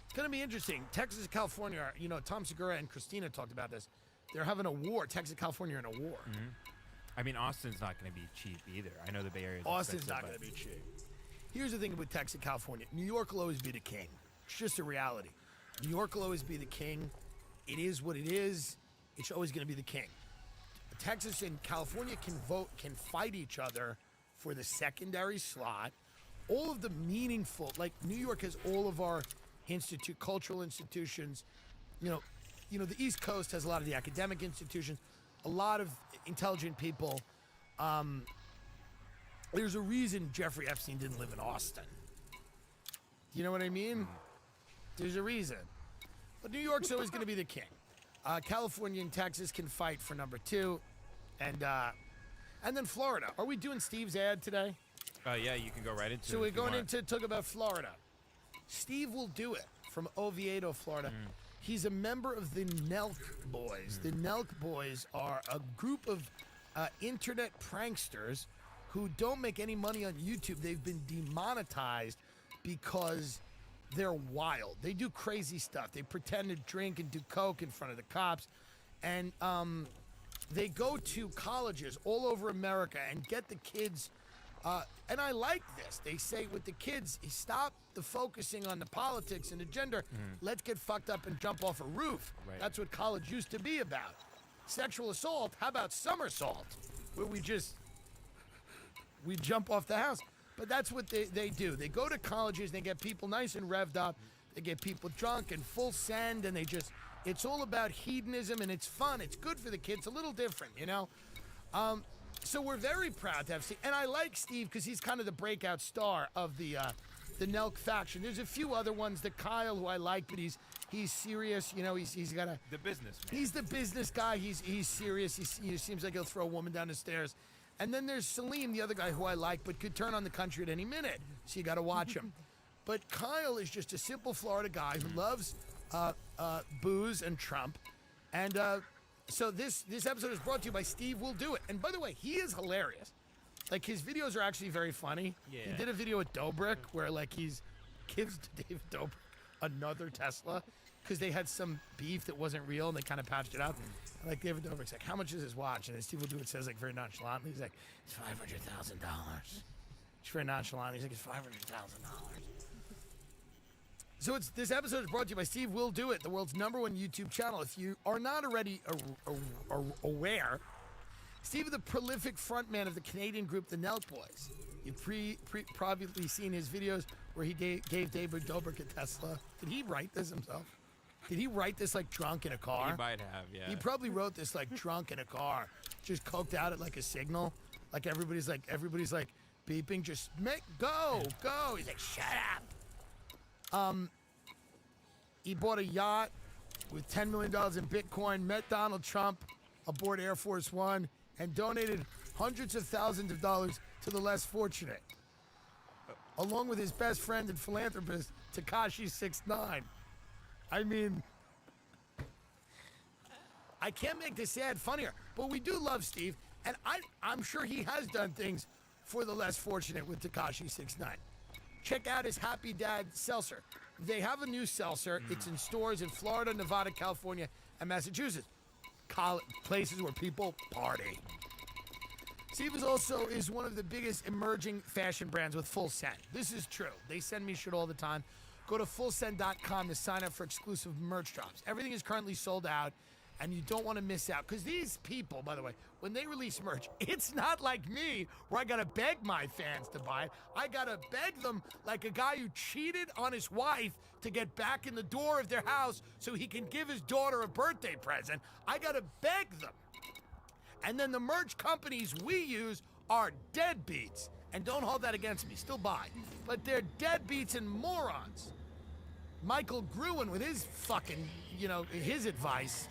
It's going to be interesting. Texas and California, you know, Tom Segura and Christina talked about this. They're having a war. Texas and California are in a war. Mm-hmm. I mean, Austin's not going to be cheap either. I know the Bay Area is Austin's not going to be cheap. Here's the thing with Texas and California. New York will always be the king. It's just a reality. New York will always be the king. It is what it is. It's always going to be the king. Texas and California can fight each other for the secondary slot. All of the meaningful, like New York has all of our cultural institutions. You know, the East Coast has a lot of the academic institutions, a lot of intelligent people. There's a reason Jeffrey Epstein didn't live in Austin. You know what I mean? There's a reason. But New York's always going to be the king. California and Texas can fight for number 2. And then Florida. Are we doing Steve's ad today? Yeah, you can go right into it. So we're going into talk about Florida. Steve will do it from Oviedo, Florida. He's a member of the Nelk Boys. The Nelk Boys are a group of internet pranksters who don't make any money on YouTube. They've been demonetized because they're wild. They do crazy stuff. They pretend to drink and do coke in front of the cops. And they go to colleges all over America and get the kids. And I like this. They say with the kids, stop the focusing on the politics and the gender. Let's get fucked up and jump off a roof. Right. That's what college used to be about. Sexual assault. How about somersault? Where we jump off the house. But that's what they do. They go to colleges, they get people nice and revved up. They get people drunk and full send, and it's all about hedonism, and it's fun. It's good for the kids. A little different, you know? So we're very proud to have Steve. And I like Steve because he's kind of the breakout star of the Nelk faction. There's a few other ones. The Kyle, who I like, but he's serious. You know, he's got a... The businessman. He's the business guy. He's serious. He seems like he'll throw a woman down the stairs. And then there's Salim, the other guy who I like, but could turn on the country at any minute. So you got to watch him. But Kyle is just a simple Florida guy who loves booze and Trump. And so this episode is brought to you by Steve Will Do It. And by the way, he is hilarious. Like, his videos are actually very funny. Yeah. He did a video with Dobrik where, like, he's gives David Dobrik another Tesla because they had some beef that wasn't real and they kind of patched it out. And, like, David Dobrik's like, how much is his watch? And then Steve Will Do It says, like, very nonchalantly, he's like, it's $500,000. It's very nonchalant. He's like, it's $500,000. So this episode is brought to you by Steve Will Do It, the world's #1 YouTube channel. If you are not already aware, Steve is the prolific frontman of the Canadian group The Nelk Boys. You've probably seen his videos where he gave David Dobrik a Tesla. Did he write this himself? Did he write this like drunk in a car? He might have, yeah. He probably wrote this like drunk in a car, just coked out at like a signal. Like everybody's like beeping, just go. He's like, shut up. He bought a yacht with $10 million in Bitcoin, met Donald Trump aboard Air Force One, and donated hundreds of thousands of dollars to the less fortunate, along with his best friend and philanthropist, Tekashi 6ix9ine. I mean, I can't make this ad funnier, but we do love Steve, and I'm sure he has done things for the less fortunate with Tekashi 6ix9ine. Check out his Happy Dad seltzer. They have a new seltzer. It's in stores in Florida, Nevada, California, and Massachusetts. Places where people party. Steve is one of the biggest emerging fashion brands with Full Send. This is true. They send me shit all the time. Go to fullsend.com to sign up for exclusive merch drops. Everything is currently sold out, and you don't want to miss out. Because these people, by the way, when they release merch, it's not like me where I got to beg my fans to buy it. I got to beg them like a guy who cheated on his wife to get back in the door of their house so he can give his daughter a birthday present. I got to beg them. And then the merch companies we use are deadbeats. And don't hold that against me, still buy. But they're deadbeats and morons. Michael Gruen with his fucking, his advice.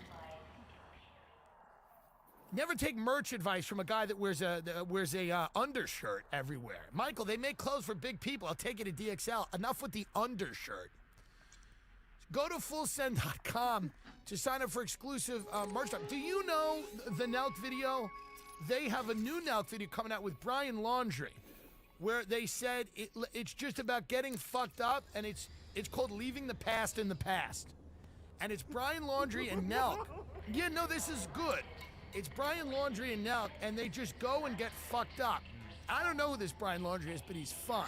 Never take merch advice from a guy that wears a undershirt everywhere. Michael, they make clothes for big people. I'll take it at DXL. Enough with the undershirt. Go to fullsend.com to sign up for exclusive merch stuff. Do you know the Nelk video? They have a new Nelk video coming out with Brian Laundrie, where they said it's just about getting fucked up, and it's called Leaving the Past in the Past. And it's Brian Laundrie and Nelk. Yeah, no, this is good. It's Brian Laundrie and Nelk, and they just go and get fucked up. I don't know who this Brian Laundrie is, but he's fun.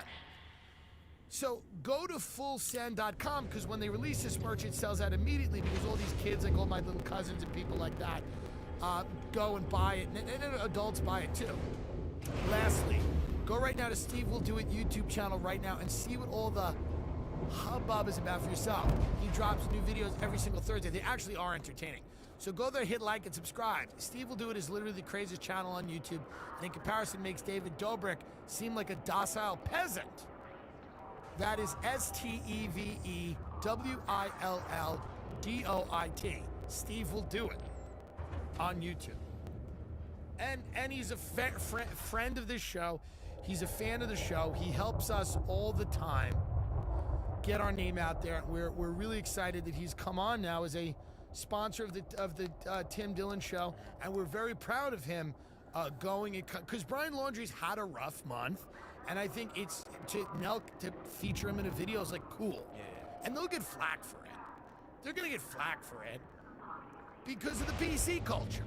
So go to fullsend.com, because when they release this merch, it sells out immediately, because all these kids, like all my little cousins and people like that, go and buy it, and adults buy it too. Lastly, go right now to Steve Will Do It YouTube channel right now and see what all the hubbub is about for yourself. He drops new videos every single Thursday. They actually are entertaining. So go there, hit like, and subscribe. Steve Will Do It is literally the craziest channel on YouTube, and in comparison makes David Dobrik seem like a docile peasant. That is SteveWillDoit. Steve Will Do It on YouTube. And he's a friend of this show. He's a fan of the show. He helps us all the time get our name out there. We're really excited that he's come on now as a sponsor of the Tim Dillon Show, and we're very proud of him going, because Brian Laundrie's had a rough month, and I think it's to feature him in a video is like cool. Yeah. And they'll get flack for it. They're gonna get flack for it because of the PC culture.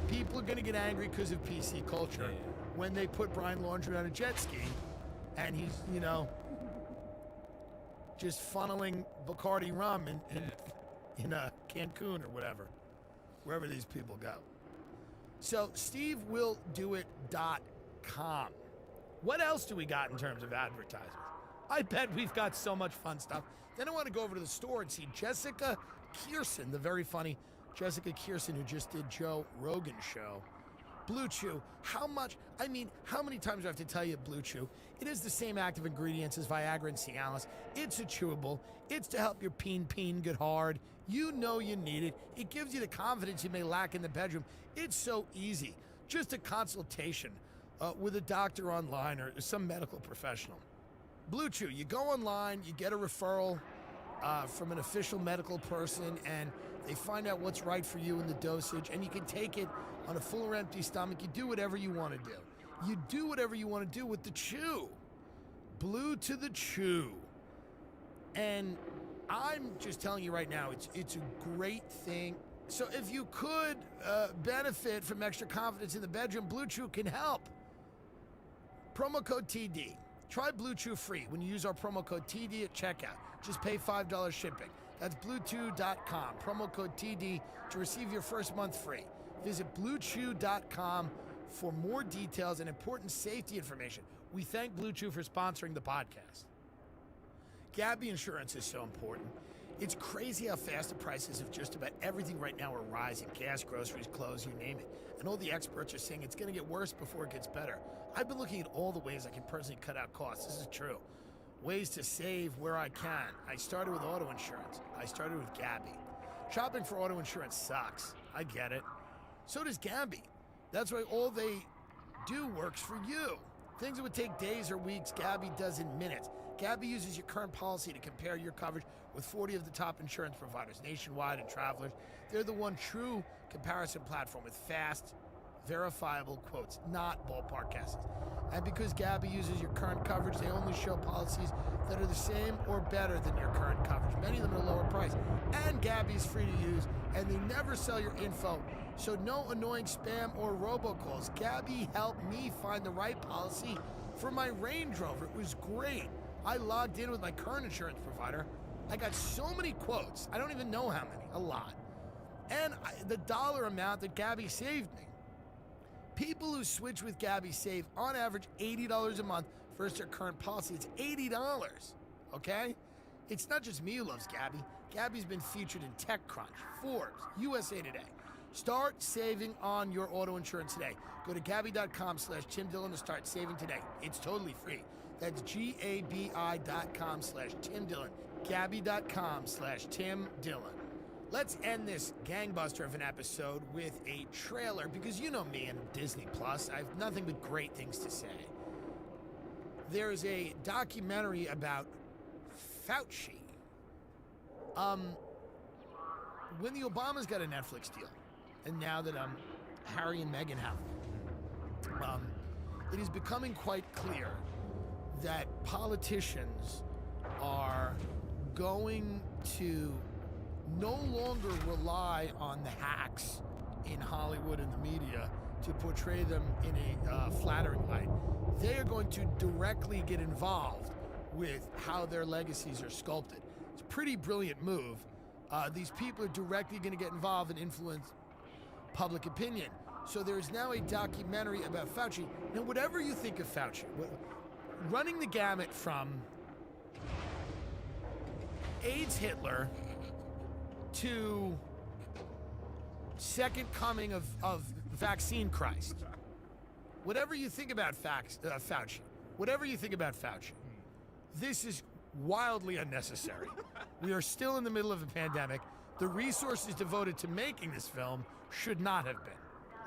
People are gonna get angry because of PC culture when they put Brian Laundrie on a jet ski, and he's just funneling Bacardi rum in Cancun or whatever, wherever these people go. So SteveWillDoIt.com. What else do we got in terms of advertisements? I bet we've got so much fun stuff. Then I want to go over to the store and see Jessica Kirson, the very funny Jessica Kirson who just did Joe Rogan's show. Blue Chew, how many times do I have to tell you Blue Chew? It is the same active ingredients as Viagra and Cialis. It's a chewable. It's to help your peen get hard. You know you need it. It gives you the confidence you may lack in the bedroom. It's so easy. Just a consultation with a doctor online or some medical professional. Blue Chew, you go online, you get a referral from an official medical person, and they find out what's right for you in the dosage, and you can take it on a full or empty stomach. You do whatever you want to do. You do whatever you want to do with the chew. Blue to the chew. And I'm just telling you right now, it's a great thing. So if you could benefit from extra confidence in the bedroom, Blue Chew can help. Promo code TD. Try Blue Chew free when you use our promo code TD at checkout. Just pay $5 shipping. That's bluechew.com. Promo code TD to receive your first month free. Visit bluechew.com for more details and important safety information. We thank Blue Chew for sponsoring the podcast. Gabby Insurance is so important. It's crazy how fast the prices of just about everything right now are rising. Gas, groceries, clothes, you name it. And all the experts are saying it's going to get worse before it gets better. I've been looking at all the ways I can personally cut out costs. This is true. Ways to save where I can. I started with auto insurance. I started with Gabby. Shopping for auto insurance sucks. I get it. So does Gabby. That's why all they do works for you. Things that would take days or weeks, Gabby does in minutes. Gabby uses your current policy to compare your coverage with 40 of the top insurance providers, nationwide and travelers. They're the one true comparison platform with fast, verifiable quotes, not ballpark guesses. And because Gabby uses your current coverage, they only show policies that are the same or better than your current coverage. Many of them at a lower price. And Gabby's free to use, and they never sell your info. So no annoying spam or robocalls. Gabby helped me find the right policy for my Range Rover. It was great. I logged in with my current insurance provider. I got so many quotes. I don't even know how many. A lot. And the dollar amount that Gabby saved me. People who switch with Gabby save, on average, $80 a month versus their current policy. It's $80, okay? It's not just me who loves Gabby. Gabby's been featured in TechCrunch, Forbes, USA Today. Start saving on your auto insurance today. Go to Gabby.com/Tim Dillon to start saving today. It's totally free. That's GABI.com/Tim Dillon. Gabby.com/Tim Dillon. Let's end this gangbuster of an episode with a trailer, because you know me and Disney Plus. I have nothing but great things to say. There's a documentary about Fauci. When the Obamas got a Netflix deal, and now that Harry and Meghan have them, it is becoming quite clear that politicians are going to no longer rely on the hacks in Hollywood and the media to portray them in a flattering light. They are going to directly get involved with how their legacies are sculpted. It's a pretty brilliant move. These people are directly going to get involved and influence public opinion. So there is now a documentary about Fauci. Now, whatever you think of Fauci, running the gamut from AIDS Hitler to second coming of vaccine Christ. Whatever you think about Fauci, this is wildly unnecessary. We are still in the middle of a pandemic. The resources devoted to making this film should not have been.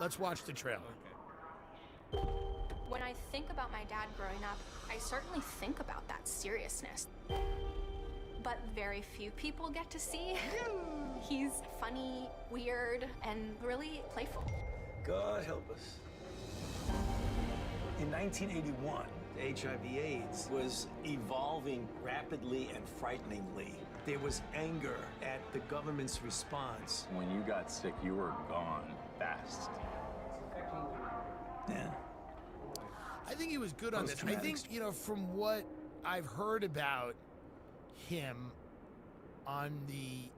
Let's watch the trailer. When I think about my dad growing up, I certainly think about that seriousness. But very few people get to see. He's funny, weird, and really playful. God help us. In 1981, HIV/AIDS was evolving rapidly and frighteningly. There was anger at the government's response. When you got sick, you were gone fast. Yeah. I think he was good on this. I think, from what I've heard about him on the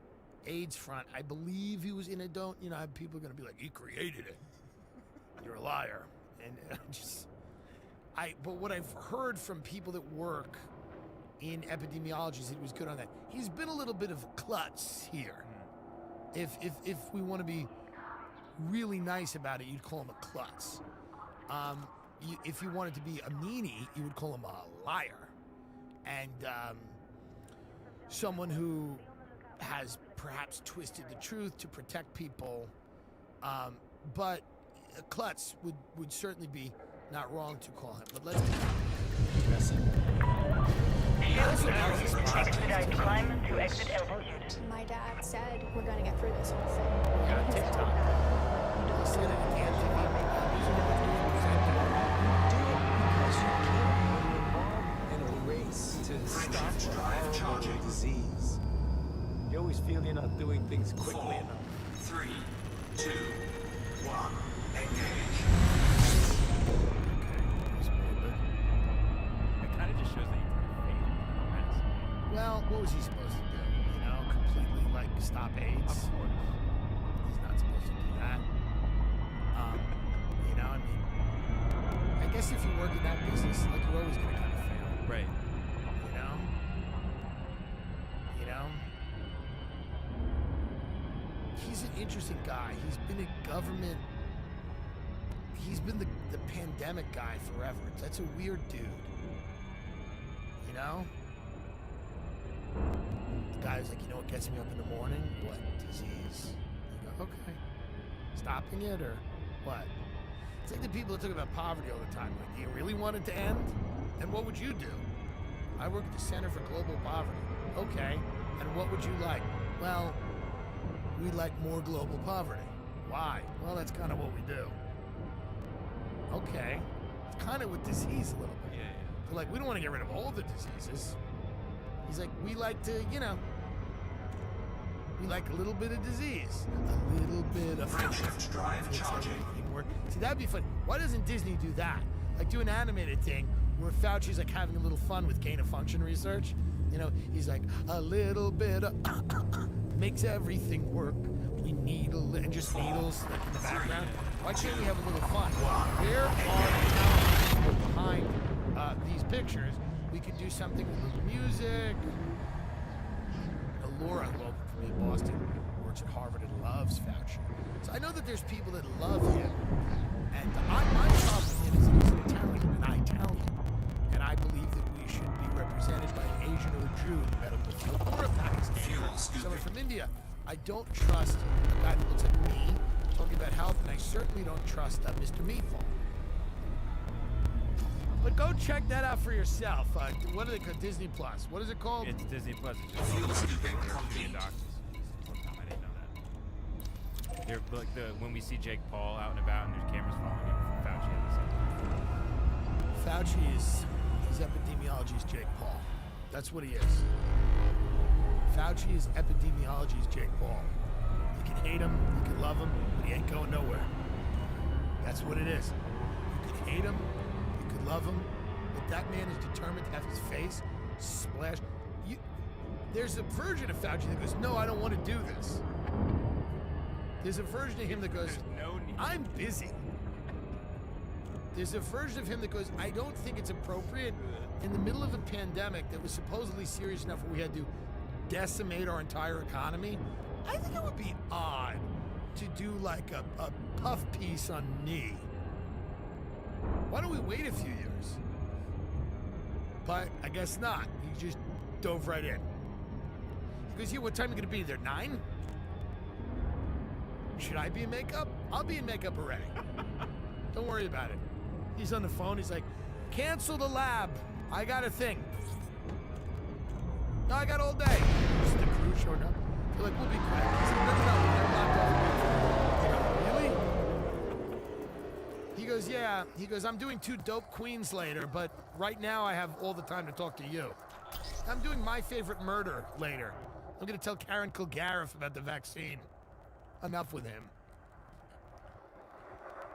AIDS front, I believe he was in it. People are going to be like, he created it. You're a liar. And but what I've heard from people that work in epidemiology is he was good on that. He's been a little bit of a klutz here. If we want to be really nice about it, you'd call him a klutz. If you wanted to be a meanie, you would call him a liar. And someone who has perhaps twisted the truth to protect people. But a klutz would certainly be not wrong to call him. But let's expedite climb to exit altitude. My dad said, we're gonna get through this whole thing. Yeah, And he's TikTok. doing that. He said it again. In a race to stop the disease. You always feel you're not doing things quickly enough. 3, 2, 1, engage. It kind of just shows that you kind of failed. Well, what was he supposed to do? Completely stop AIDS? Of course. He's not supposed to do that. I guess if you work in that business, you're always gonna kind of fail. Right. He's an interesting guy. He's been in government. He's been the pandemic guy forever. That's a weird dude. The guy who's like, what gets me up in the morning? What? Disease. You go, okay. Stopping it or what? It's like the people that talk about poverty all the time. Like, do you really want it to end? And what would you do? I work at the Center for Global Poverty. Okay. And what would you like? Well, we'd like more global poverty. Why? Well, that's kind of what we do. Okay. It's kind of with disease a little bit. Yeah. They're like, we don't want to get rid of all the diseases. He's like, we like to, we like a little bit of disease. A little bit of... Shift drive charging. See, that'd be fun. Why doesn't Disney do that? Do an animated thing where Fauci's having a little fun with gain-of-function research. He's like, a little bit of... makes everything work. We needle and just needles like in the background. Why can't we have a little fun? Where are the talent people behind these pictures? We could do something with a little music. Laura, who opened for me in Boston, works at Harvard and loves Fauci. So I know that there's people that love him. And my problem with him is that he's an Italian, and I Italian. And I believe that we should be represented by an Asian or a Jew in the medical field, or a Pakistani, someone from India. I don't trust a guy that looks like me talking about health, and I certainly don't trust Mr. Meatball. But go check that out for yourself. What do they call Disney Plus? What is it called? It's Disney Plus. It's just European doctors. I didn't know that. They're like when we see Jake Paul out and about and there's cameras following him, Fauci at the same time. Fauci is epidemiology's Jake Paul. That's what he is. Fauci is epidemiology's Jake Paul. You can hate him, you can love him, but he ain't going nowhere. That's what it is. You can hate him, you can love him, but that man is determined to have his face splashed. There's a version of Fauci that goes, no, I don't want to do this. There's a version of him that goes, I'm busy. There's a version of him that goes, I don't think it's appropriate in the middle of a pandemic that was supposedly serious enough where we had to decimate our entire economy. I think it would be odd to do like a puff piece on me. Why don't we wait a few years? But I guess not. He just dove right in. He goes, yeah, what time are you going to be there? 9? Should I be in makeup? I'll be in makeup already. Don't worry about it. He's on the phone. He's like, cancel the lab. I got a thing. No, I got all day. Just the crew showing up. They're like, we'll be quick. He's like, no, they're locked off. They go, really? He goes, yeah. He goes, I'm doing 2 dope queens later, but right now I have all the time to talk to you. I'm doing My Favorite Murder later. I'm going to tell Karen Kilgariff about the vaccine. Enough with him.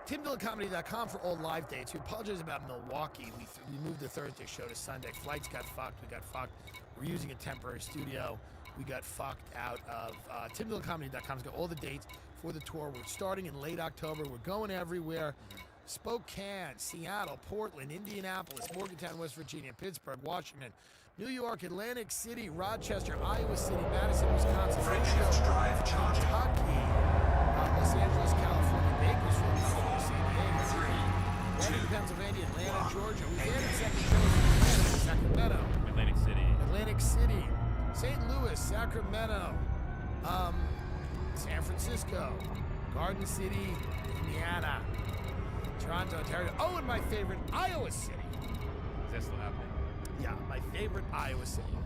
TimDillonComedy.com for all live dates. We apologize about Milwaukee. We moved the Thursday show to Sunday. Flights got fucked. We got fucked. We're using a temporary studio. We got fucked out of TimDillonComedy.com's got all the dates for the tour. We're starting in late October. We're going everywhere. Spokane, Seattle, Portland, Indianapolis, Morgantown, West Virginia, Pittsburgh, Washington, New York, Atlantic City, Rochester, Iowa City, Madison, Wisconsin, Kentucky, Los Angeles, California, Bakersfield, San Diego, Reading, Pennsylvania, Atlanta, Georgia. We've added second shows in Sacramento, Atlantic City, St. Louis, Sacramento, San Francisco, Garden City, Indiana, Toronto, Ontario. Oh, and my favorite, Iowa City. Is that still happening? Yeah, my favorite, Iowa City.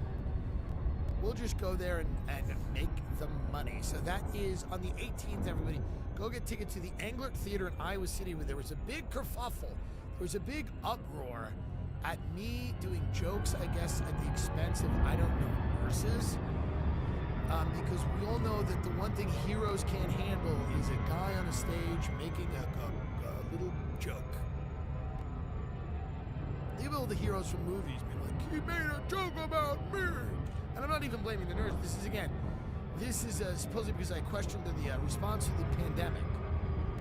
We'll just go there and make the money. So that is on the 18th, everybody. Go get tickets to the Englert Theater in Iowa City, where there was a big kerfuffle. There was a big uproar at me doing jokes, I guess, at the expense of, I don't know, nurses. Because we all know that the one thing heroes can't handle is a guy on a stage making a little joke. Think of all the heroes from movies being like, he made a joke about me. And I'm not even blaming the nurse. This is supposedly because I questioned the response to the pandemic.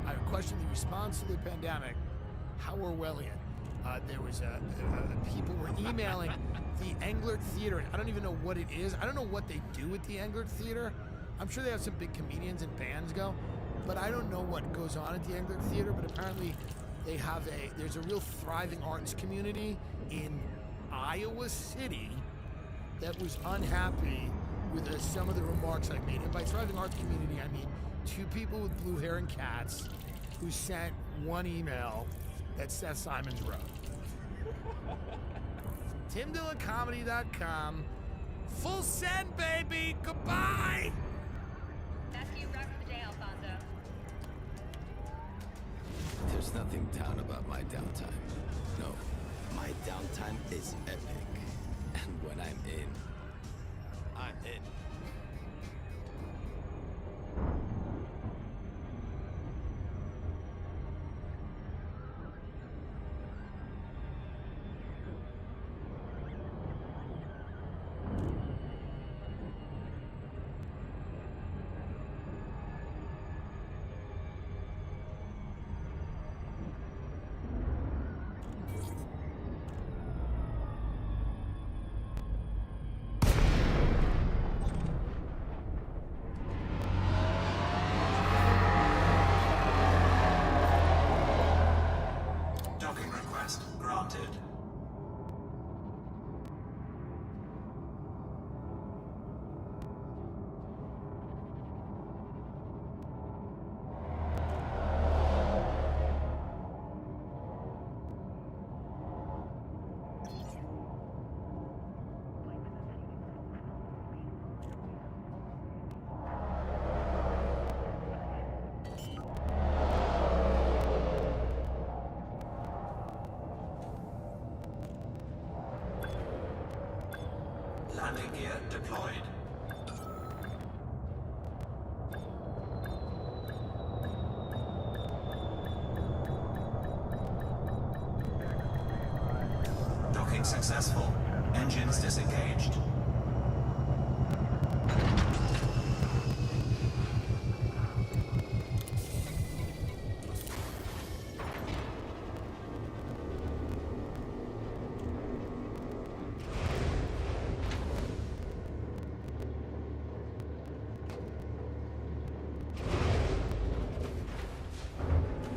I questioned the response to the pandemic. How Orwellian. There was people were emailing the Englert Theater. I don't even know what it is. I don't know what they do at the Englert Theater. I'm sure they have some big comedians and bands go, but I don't know what goes on at the Englert Theater. But apparently, there's a real thriving arts community in Iowa City that was unhappy with some of the remarks I made. And by thriving arts community, I mean 2 people with blue hair and cats who sent one email that Seth Simons wrote. TimDillonComedy.com. Full send, baby. Goodbye. Matthew rocked the day, Alfonso. There's nothing down about my downtime. No, my downtime is epic. And when I'm in, I'm in. landing gear deployed. Docking successful. Engines disengaged.